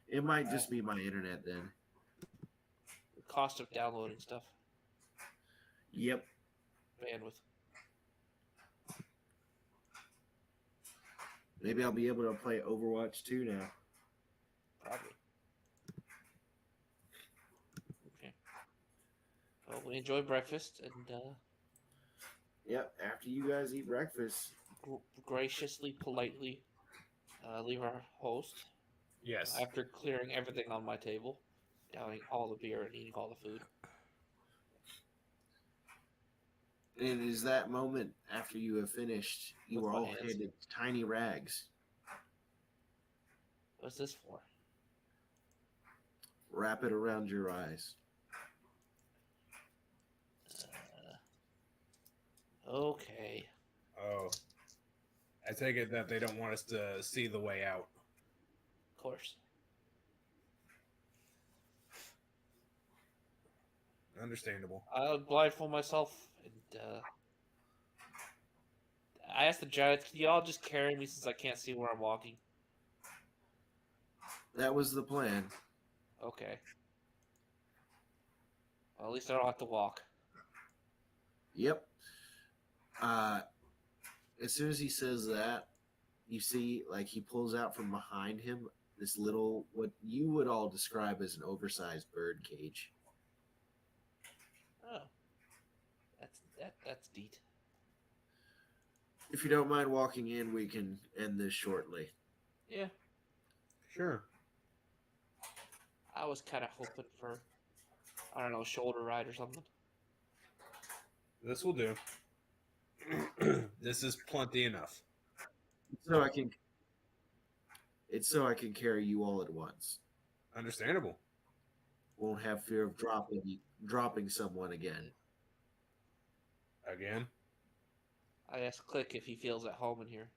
It might just be my internet then. the cost of downloading stuff, Yep. bandwidth. Maybe I'll be able to play Overwatch 2 now. Probably. Okay. Well, we enjoy breakfast and Yep. After you guys eat breakfast, graciously, politely leave our host Yes. after clearing everything on my table, downing all the beer and eating all the food. and it is that moment after you have finished, you With are my all hands. handed tiny rags. What's this for? Wrap it around your eyes. Okay. Oh. I take it that they don't want us to see the way out. Of course. Understandable. I'll blindfold myself and I asked the Giants, can y'all just carry me since I can't see where I'm walking? That was the plan. Okay. Well, at least I don't have to walk. Yep. As soon as he says that, you see, like he pulls out from behind him this little, what you would all describe as an oversized bird cage. Oh, that's neat. If you don't mind walking in, we can end this shortly. Yeah, Sure. I was kind of hoping for, I don't know, shoulder ride or something. This will do. This is plenty enough. So I can. It's so I can carry you all at once. Understandable. Won't have fear of dropping someone again. Again, I ask Click if he feels at home in here.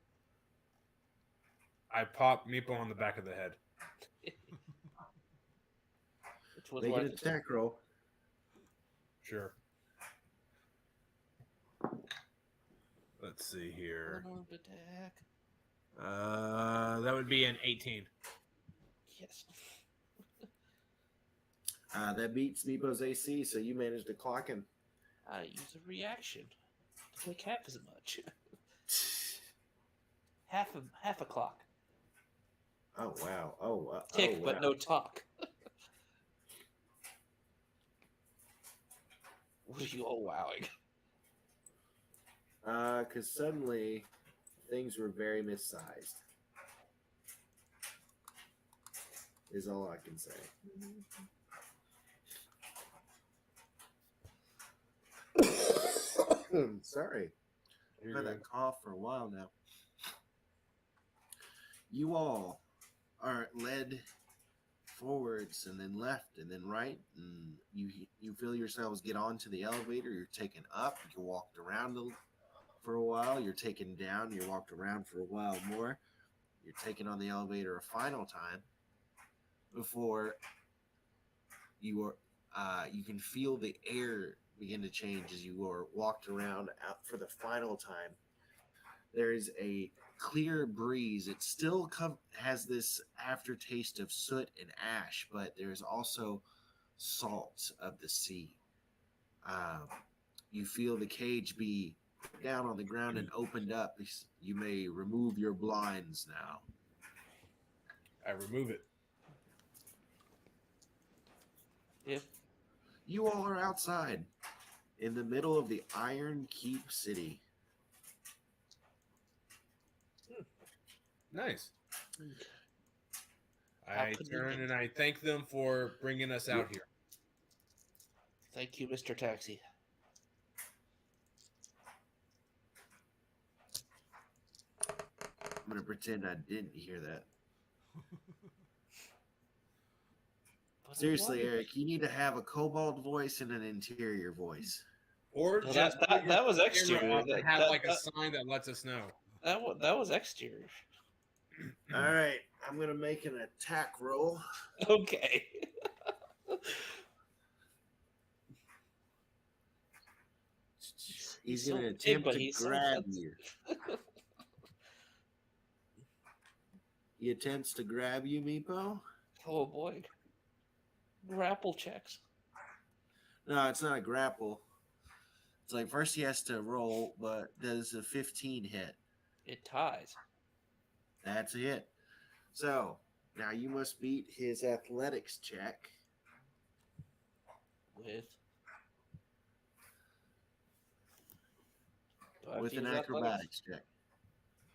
I pop Meepo on the back of the head. Which was Make what an attack roll. Sure. Let's see here. Unarmed attack. That would be an 18. Yes. That beats Meepo's AC, so you managed to clock him. I use a reaction to make half as much. half a clock. Oh wow! Oh, Tick, oh, but wow. no talk. What are you all wowing? Because suddenly things were very missized. Is all I can say. Sorry, I've You're had good. that cough for a while now. You all are led forwards and then left and then right, and you feel yourselves get onto the elevator. You're taken up. You walked around for a while. You're taken down. You walked around for a while more. You're taken on the elevator a final time before you are. You can feel the air begin to change as you are walked around out for the final time. There is a clear breeze. It still has this aftertaste of soot and ash, but there's also salt of the sea. You feel the cage be down on the ground and opened up. You may remove your blinds now. I remove it. Yeah. You all are outside in the middle of the Iron Keep City. Nice. How I turn convenient. and I thank them for bringing us out here. Thank you, Mr. Taxi. I'm going to pretend I didn't hear that. But I Seriously, wanted- Eric, you need to have a cobalt voice and an interior voice. Or Well, just that put your was camera exterior. up and That- have that- like a that- sign that lets us know. That was exterior. All right, I'm going to make an attack roll. Okay. He's so going to big, attempt but to he's so grab offensive. you. He attempts to grab you, Meepo? Oh boy. Grapple checks. No, it's not a grapple. It's like first he has to roll, but does a 15 hit? It ties. That's a hit. So now you must beat his athletics check. With. Do I have With to an use athletics? acrobatics check.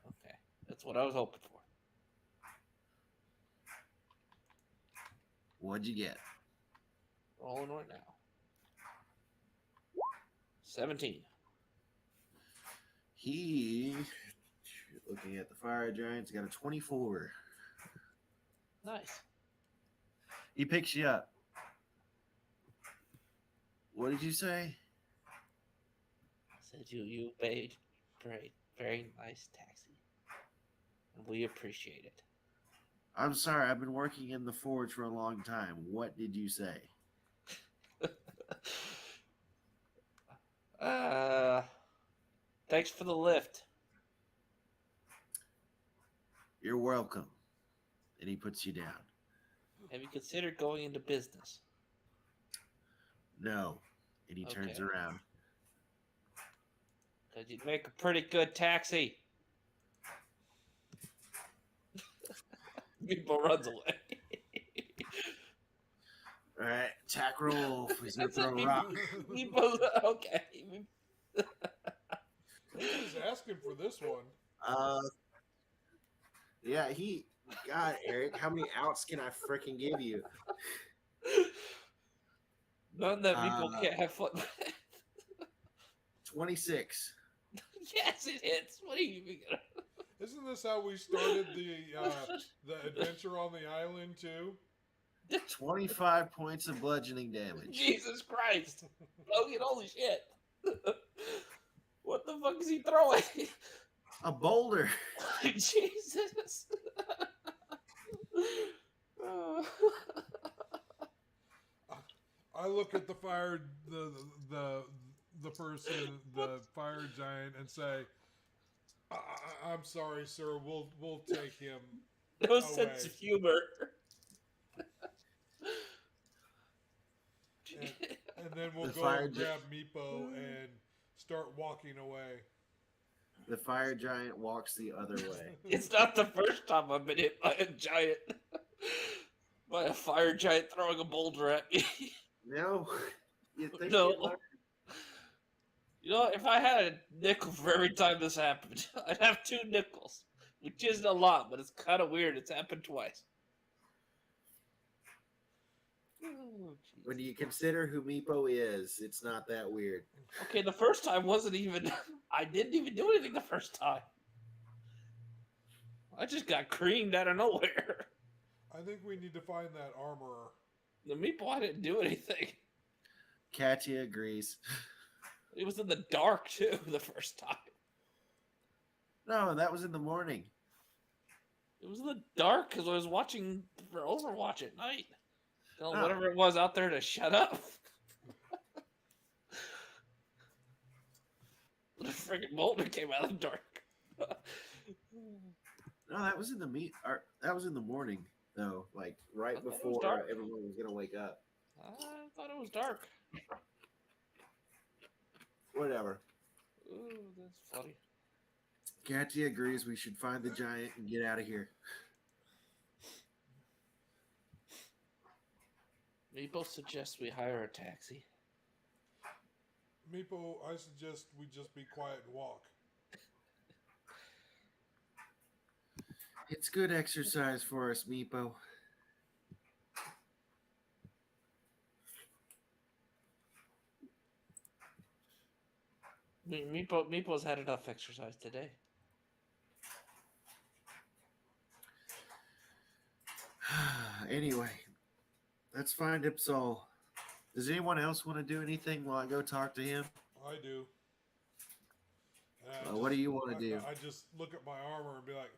Okay. That's what I was hoping for. What'd you get? Rolling right now. 17. He, looking at the fire giants, got a 24. Nice. He picks you up. What did you say? I said you paid for a very nice taxi. And we appreciate it. I'm sorry, I've been working in the forge for a long time. What did you say? Thanks for the lift. You're welcome. And he puts you down. Have you considered going into business? No. And he turns Okay. around. Because you'd make a pretty good taxi. Meepo runs away. All right, attack roll. He's gonna I said throw a rock. Meepo's okay. Who's asking for this one? Yeah, God, Eric, how many outs can I freaking give you? None that Meepo can't have fun with. 26. Yes, it hits. What are you even gonna? Isn't this how we started the adventure on the island too? 25 points of bludgeoning damage. Jesus Christ, Logan! Holy shit! What the fuck is he throwing? A boulder. Jesus. I look at the fire the person, the fire giant, and say, I'm sorry, sir. We'll take him. No sense of humor. And then we'll The go fire and grab Meepo and start walking away. The fire giant walks the other way. It's not the first time I've been hit by a giant, by a fire giant throwing a boulder at me. No. You think No. you'd learn? You know, if I had a nickel for every time this happened, I'd have 2 nickels, which isn't a lot, but it's kind of weird. It's happened twice. Oh, When you consider who Meepo is, it's not that weird. okay, the first time wasn't even. I didn't even do anything the first time. I just got creamed out of nowhere. I think we need to find that armorer. The meatball, I didn't do anything. Katya agrees. It was in the dark too the first time. No, that was in the morning. It was in the dark because I was watching for Overwatch at night. Telling Oh. whatever it was out there to shut up. The freaking boulder came out of the dark. No, that was in that was in the morning, though. Like right I thought it was before dark. everyone was gonna wake up. I thought it was dark. Whatever. Ooh, that's funny. Katya agrees we should find the giant and get out of here. Meepo suggests we hire a taxi. Meepo, I suggest we just be quiet and walk. It's good exercise for us, Meepo. Meepo's had enough exercise today. Anyway, let's find Ipsol. Does anyone else want to do anything while I go talk to him? I do. And What do you want to do? I just look at my armor and be like,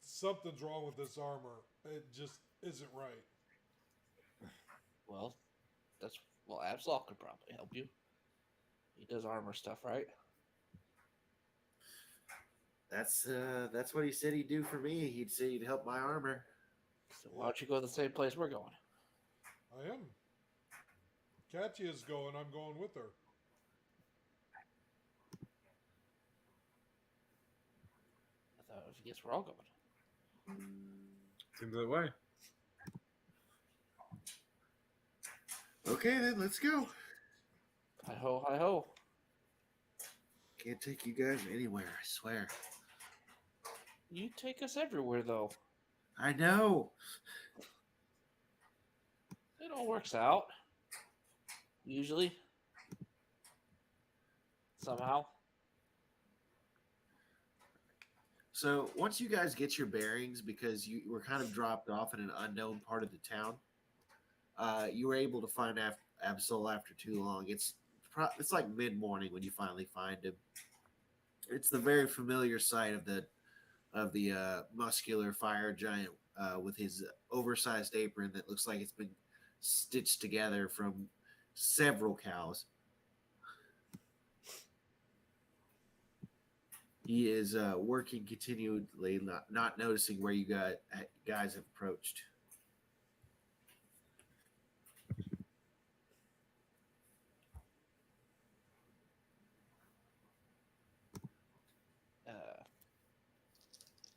something's wrong with this armor. It just isn't right. Well, Absol could probably help you. He does armor stuff, right? That's what he said he'd do for me. He'd say he'd help my armor. So why don't you go to the same place we're going? I am. Katya's going. I'm going with her. I guess we're all going. Seems that way. Okay, then let's go. Hi ho, hi ho. Can't take you guys anywhere, I swear. You take us everywhere, though. I know. It all works out. Usually. Somehow. So once you guys get your bearings, because you were kind of dropped off in an unknown part of the town, you were able to find Absol after too long. It's like mid-morning when you finally find him. It's the very familiar sight of the muscular fire giant with his oversized apron that looks like it's been stitched together from several cows. He is working continually, not noticing where you guys have approached.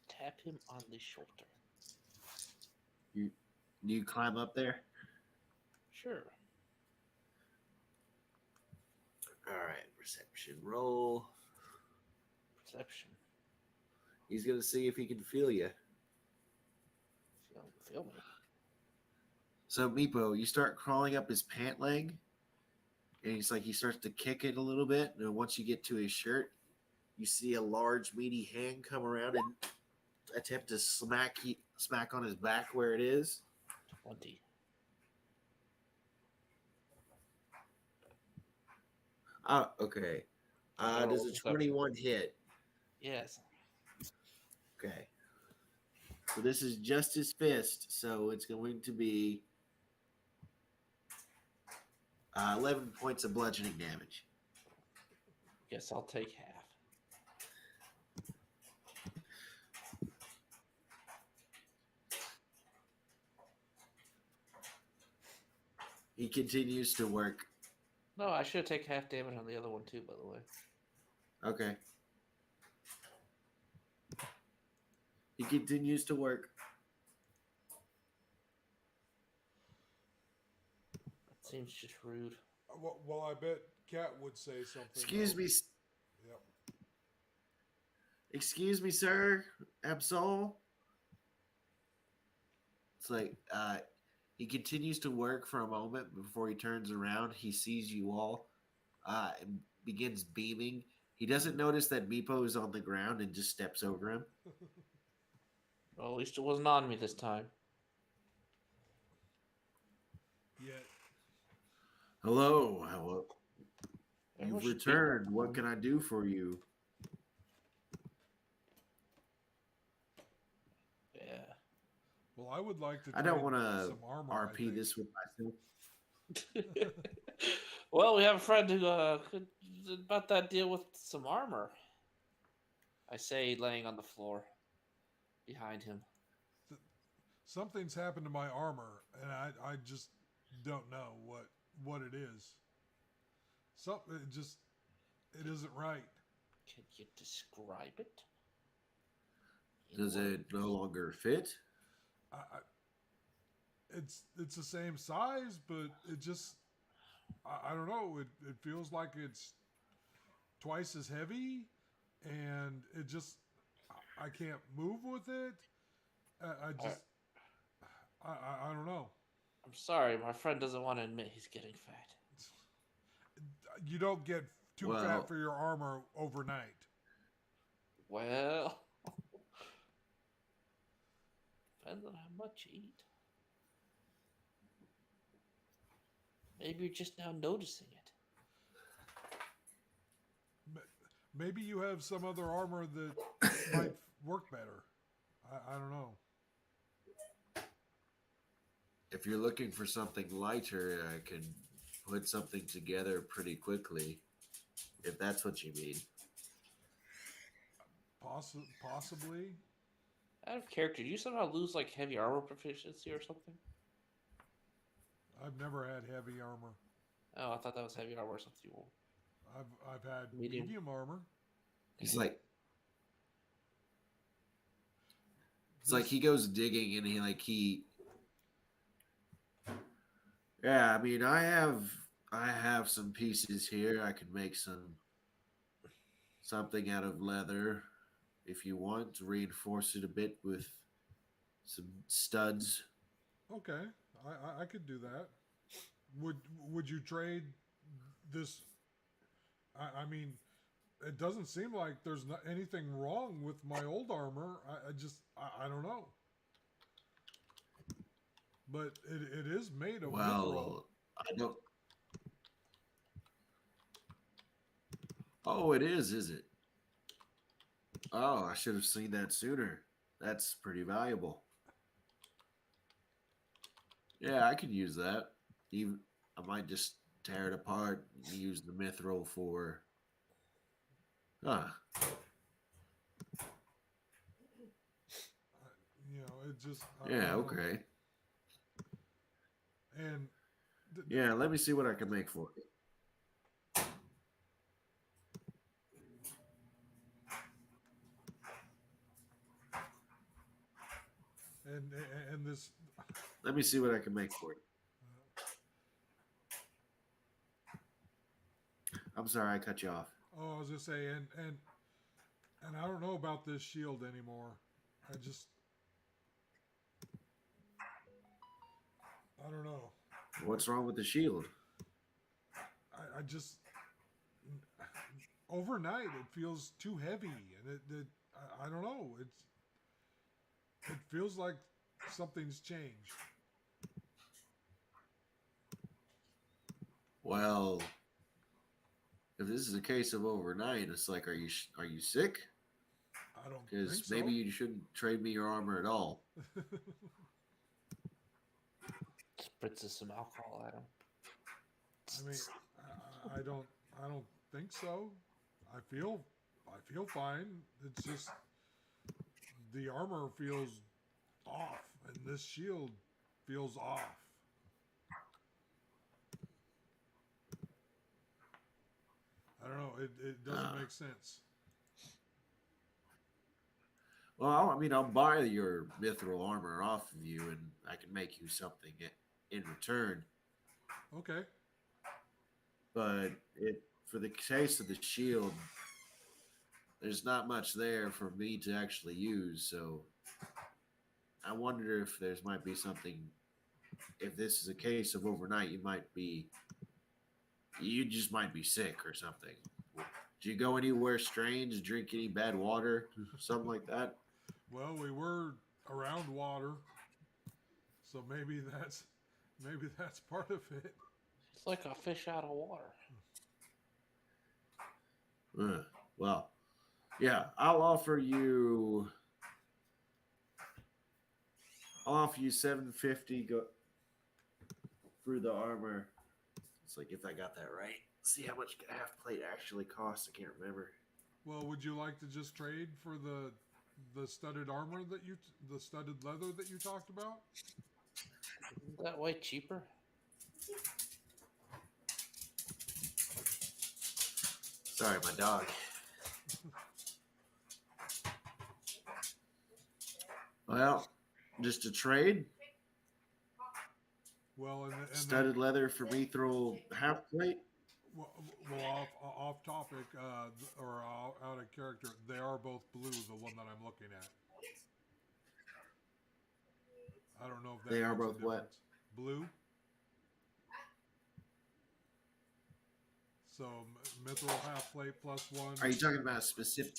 Tap him on the shoulder. You climb up there. Sure. All right, perception roll. Perception. He's gonna see if he can feel you. Feel me. So Meepo, you start crawling up his pant leg, and he starts to kick it a little bit. And once you get to his shirt, you see a large meaty hand come around and attempt to smack on his back where it is. 20. Okay. Roll Does a perception. 21 hit? Yes. Okay. So this is just his fist, so it's going to be 11 points of bludgeoning damage. Guess I'll take half. He continues to work. No, I should take half damage on the other one too, by the way. Okay. He continues to work. That seems just rude. Well, I bet Cat would say something. Excuse me. Yep. Excuse me, sir. Absol. It's like he continues to work for a moment before he turns around. He sees you all and begins beaming. He doesn't notice that Meepo is on the ground and just steps over him. Well, at least it wasn't on me this time. Yeah. Hello. Everyone You've should be- returned. What can I do for you? Yeah. Well, I would like to. I don't trade want to some armor, I RP think. this with myself. Well, we have a friend who could about that deal with some armor. I say, laying on the floor behind him. Something's happened to my armor, and I just don't know what it is. Something it isn't right. Can you describe it? Does it no longer fit? It's the same size, but it just I don't know. It feels like it's twice as heavy, and it just I can't move with it. I don't know. I'm sorry, my friend doesn't want to admit he's getting fat. You don't get too Well- fat for your armor overnight. Well, depends on how much you eat. Maybe you're just now noticing it. Maybe you have some other armor that might work better. I don't know. If you're looking for something lighter, I can put something together pretty quickly. If that's what you mean. Possibly. Out of character, do you somehow lose like heavy armor proficiency or something? I've never had heavy armor. Oh, I thought that was heavy armor or something. I've had Medium. medium armor. He's like, it's like he goes digging and yeah, I mean, I have some pieces here. I can make something out of leather if you want to reinforce it a bit with some studs. Okay, I could do that. Would you trade this? I mean, it doesn't seem like there's not anything wrong with my old armor. I don't know. But it is made of mithril. Well, I don't. Oh, it is it? Oh, I should have seen that sooner. That's pretty valuable. Yeah, I could use that. Even I might just tear it apart and use the mithril for. You know, it just. I Yeah, don't know. okay. And Yeah, let me see what I can make for you. and this Let me see what I can make for you. I'm sorry I cut you off. Oh, I was just saying, and I don't know about this shield anymore. I don't know. What's wrong with the shield? I just overnight it feels too heavy, and I don't know. It feels like something's changed. Well, if this is a case of overnight, it's like, are you sick? I don't think Because so. maybe you shouldn't trade me your armor at all. Spritzes some alcohol at him. I mean, I don't think so. I feel fine. It's just the armor feels off, and this shield feels off. I don't know. It doesn't make sense. Well, I mean, I'll buy your mithril armor off of you, and I can make you something in return. Okay. But for the case of the shield, there's not much there for me to actually use. So I wonder if there's might be something. If this is a case of overnight, you just might be sick or something. Did you go anywhere strange? Drink any bad water? Something like that? Well, we were around water, so maybe that's part of it. It's like a fish out of water. Well, yeah, I'll offer you 750 go through the armor. It's like, if I got that right. See how much half plate actually costs. I can't remember. Well, would you like to just trade for the studded armor the studded leather that you talked about? Isn't that way cheaper? Sorry, my dog. Well, just a trade. Well, and Studded leather for mithril half plate. well, off topic, or out of character, they are both blue. The one that I'm looking at. I don't know if that They are makes a both what? difference. Blue. So mithril half plate +1. Are you talking about a specific?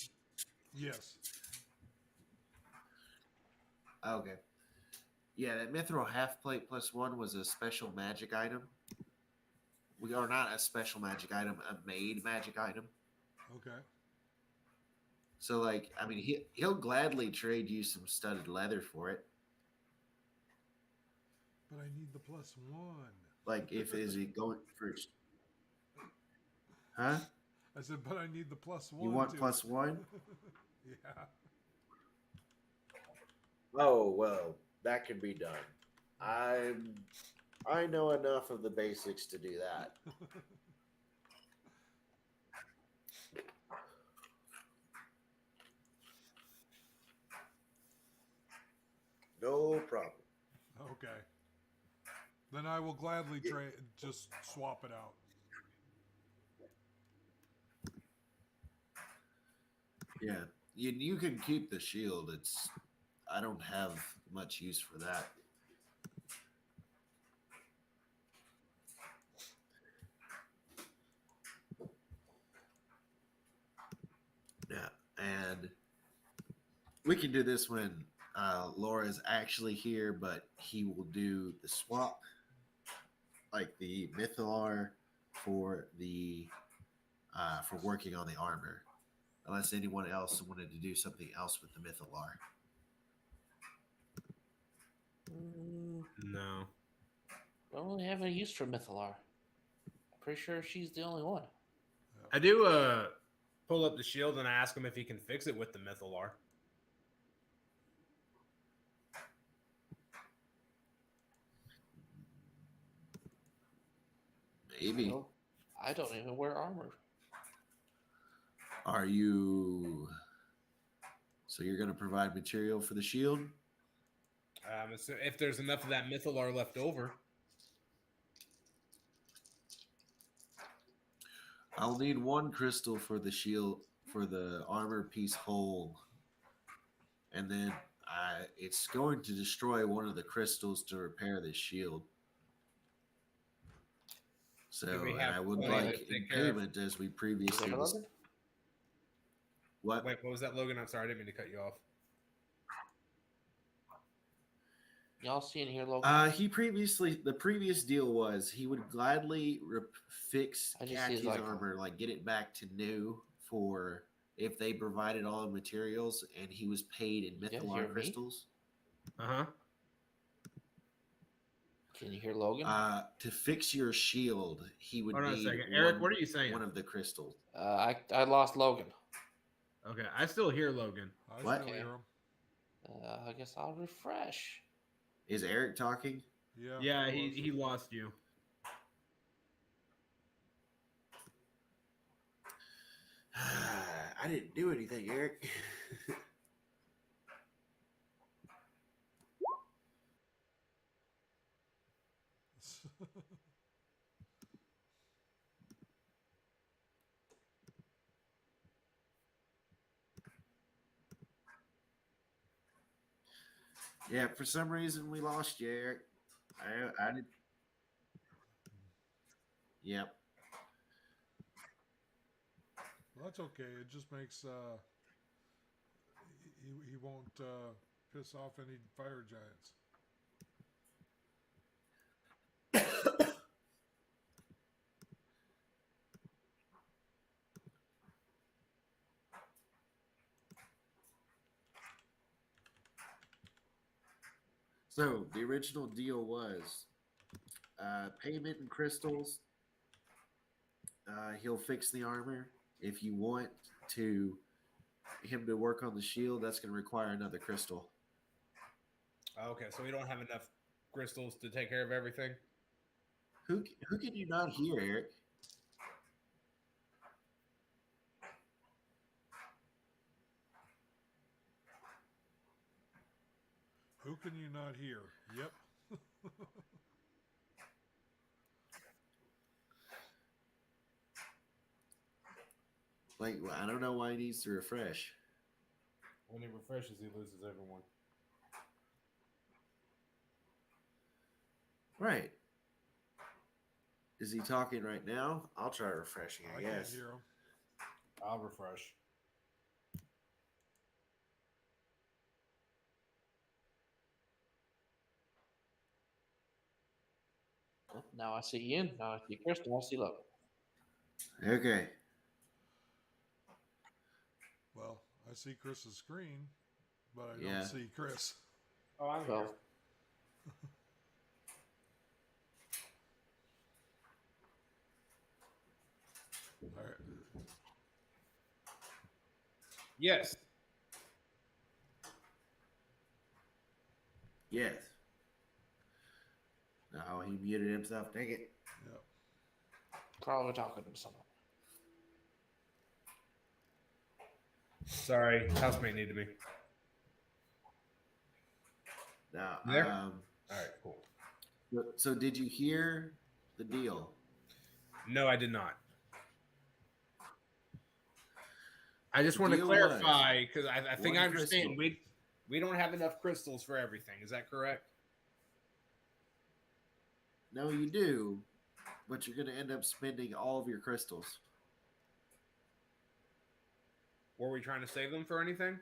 Yes. Okay. Yeah, that mithril half plate +1 was a special magic item. We are not a special magic item, a made magic item. Okay. So, like, I mean, he'll gladly trade you some studded leather for it. But I need the +1. Like, if is he going first? Huh? I said, but I need the +1. You want to +1? it. Yeah. Oh well, that can be done. I know enough of the basics to do that. No problem. Okay. Then I will gladly trade. Just swap it out. Yeah, you can keep the shield. I don't have much use for that. Yeah, and we can do this when Laura's actually here, but he will do the swap, like the Mythalar for for working on the armor. Unless anyone else wanted to do something else with the Mythalar. No. Don't really have any use for Mythalar. Pretty sure she's the only one. I do pull up the shield and I ask him if he can fix it with the Mythalar. Maybe. Well, I don't even wear armor. Are you? So you're going to provide material for the shield? So if there's enough of that mythalar left over, I'll need 1 crystal for the shield for the armor piece whole, and then it's going to destroy one of the crystals to repair the shield. So, we and have I would plenty to like in take care of? payment, as we Is previously there Logan? what? wait, what was that, Logan? I'm sorry, I didn't mean to cut you off. Y'all see and hear Logan? The previous deal was he would gladly fix I just see his Catchy's icon. armor, like get it back to new for if they provided all the materials, and he was paid in You guys hear mythalar me? crystals. Uh-huh. Can you hear Logan? To fix your shield, he would Hold on a need second. Eric, what are you saying? one of the crystals. I lost Logan. Okay, I still hear Logan. I What? still hear him. I guess I'll refresh. Is Eric talking? Yeah. Yeah, I he was. lost you. I didn't do anything, Eric. Yeah, for some reason we lost you, Eric. I did. Yep. Well, that's okay. It just makes he won't piss off any fire giants. So the original deal was payment in crystals. He'll fix the armor. If you want him to work on the shield, that's going to require another crystal. Okay, so we don't have enough crystals to take care of everything. Who can you not hear, Eric? Who can you not hear? Yep. Like, I don't know why he needs to refresh. When he refreshes, he loses everyone. Right. Is he talking right now? I'll try refreshing, I can't guess. hear him. I'll refresh. Now I see Ian. Now I see Chris. Now I see Logan. Okay. Well, I see Chris's screen, but I Yeah. don't see Chris. Oh, I'm Well, here. All right. Yes. Yes. Oh, he muted himself. Dang it. Yep. probably talking to someone. Sorry, housemate needed me. Now, There? All right, cool. so did you hear the deal? No, I did not. I just want to Deal clarify because I think one I understand. crystal. We don't have enough crystals for everything. Is that correct? No, you do, but you're going to end up spending all of your crystals. Were we trying to save them for anything?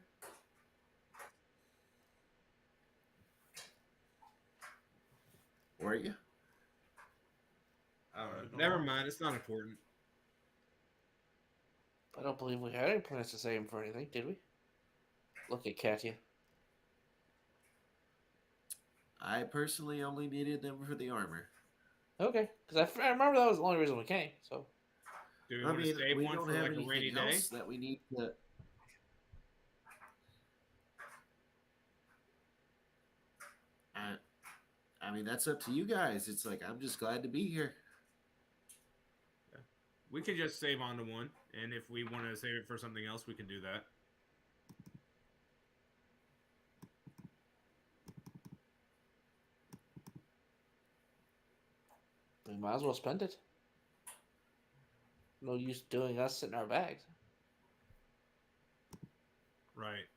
Were you? I don't know. don't Never know. mind. It's not important. I don't believe we had any plans to save him for anything, did we? Look at Katya. I personally only needed them for the armor. Okay, because I remember that was the only reason we came. So Do we I want to mean, save we one don't for have like a anything rainy day? else that we need to. I mean, that's up to you guys. It's like I'm just glad to be here. We could just save on to one, and if we want to save it for something else, we can do that. We might as well spend it. No use doing us in our bags. Right.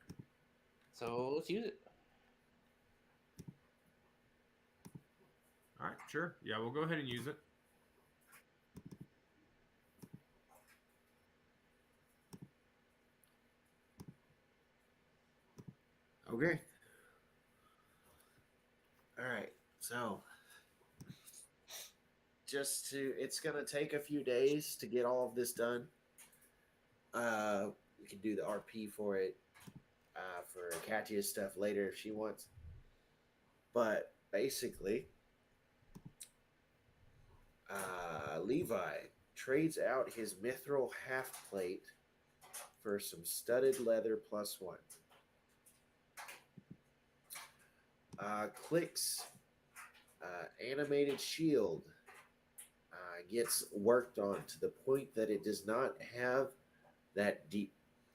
So let's use it. All right. Sure. Yeah, we'll go ahead and use it. Okay. All right. So, it's gonna take a few days to get all of this done. We can do the RP for it, for Katya's stuff later if she wants. But basically, Levi trades out his mithril half plate for some studded leather +1. Click's animated shield gets worked on to the point that it does not have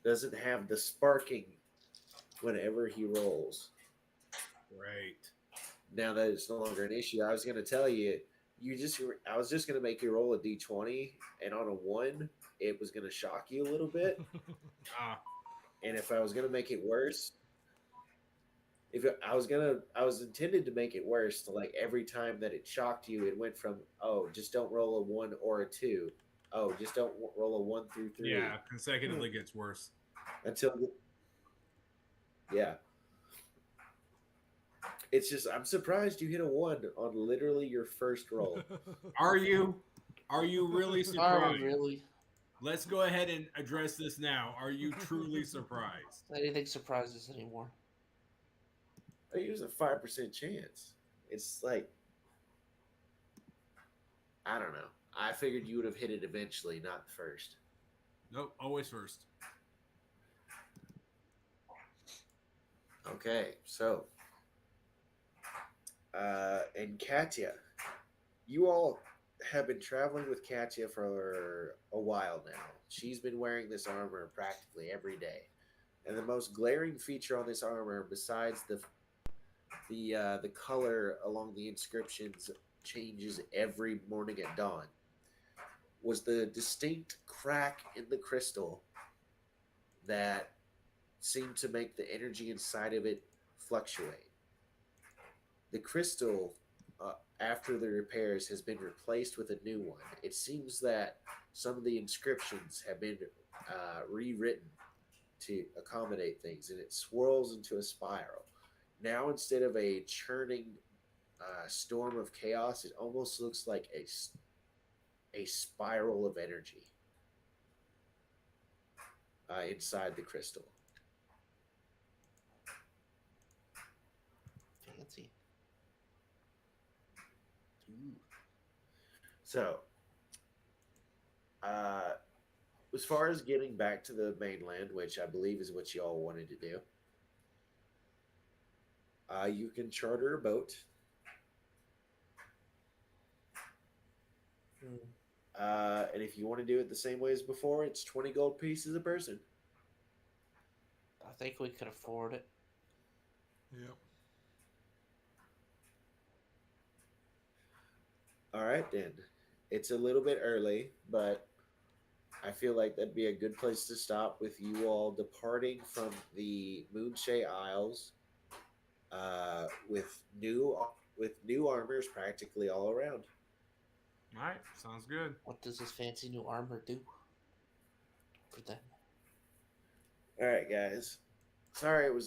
doesn't have the sparking whenever he rolls. Right. Now that it's no longer an issue, I was going to tell you, I was just going to make you roll a d20, and on a 1, it was going to shock you a little bit. Ah. And if I was going to make it worse, I was intended to make it worse to like every time that it shocked you, it went from, oh, just don't roll a 1 or a 2. Oh, just don't roll a 1 through 3. Yeah, consecutively gets worse. Until, yeah. It's just, I'm surprised you hit a 1 on literally your first roll. Are you? Are you really Are surprised? we really? Let's go ahead and address this now. Are you truly surprised? Anything surprises anymore? I use a 5% chance. It's like, I don't know. I figured you would have hit it eventually, not first. Nope, always first. Okay, so, and Katya, you all have been traveling with Katya for a while now. She's been wearing this armor practically every day, and the most glaring feature on this armor, besides the color along the inscriptions changes every morning at dawn, was the distinct crack in the crystal that seemed to make the energy inside of it fluctuate. The crystal, after the repairs, has been replaced with a new one. It seems that some of the inscriptions have been rewritten to accommodate things, and it swirls into a spiral. Now, instead of a churning storm of chaos, it almost looks like a spiral of energy inside the crystal. Fancy. Ooh. So, as far as getting back to the mainland, which I believe is what you all wanted to do, you can charter a boat. And if you want to do it the same way as before, it's 20 gold pieces a person. I think we could afford it. Yep. All right, then. It's a little bit early, but I feel like that'd be a good place to stop with you all departing from the Moonshay Isles with new armors practically all around. All right, sounds good. What does this fancy new armor do for them? All right, guys. Sorry it was a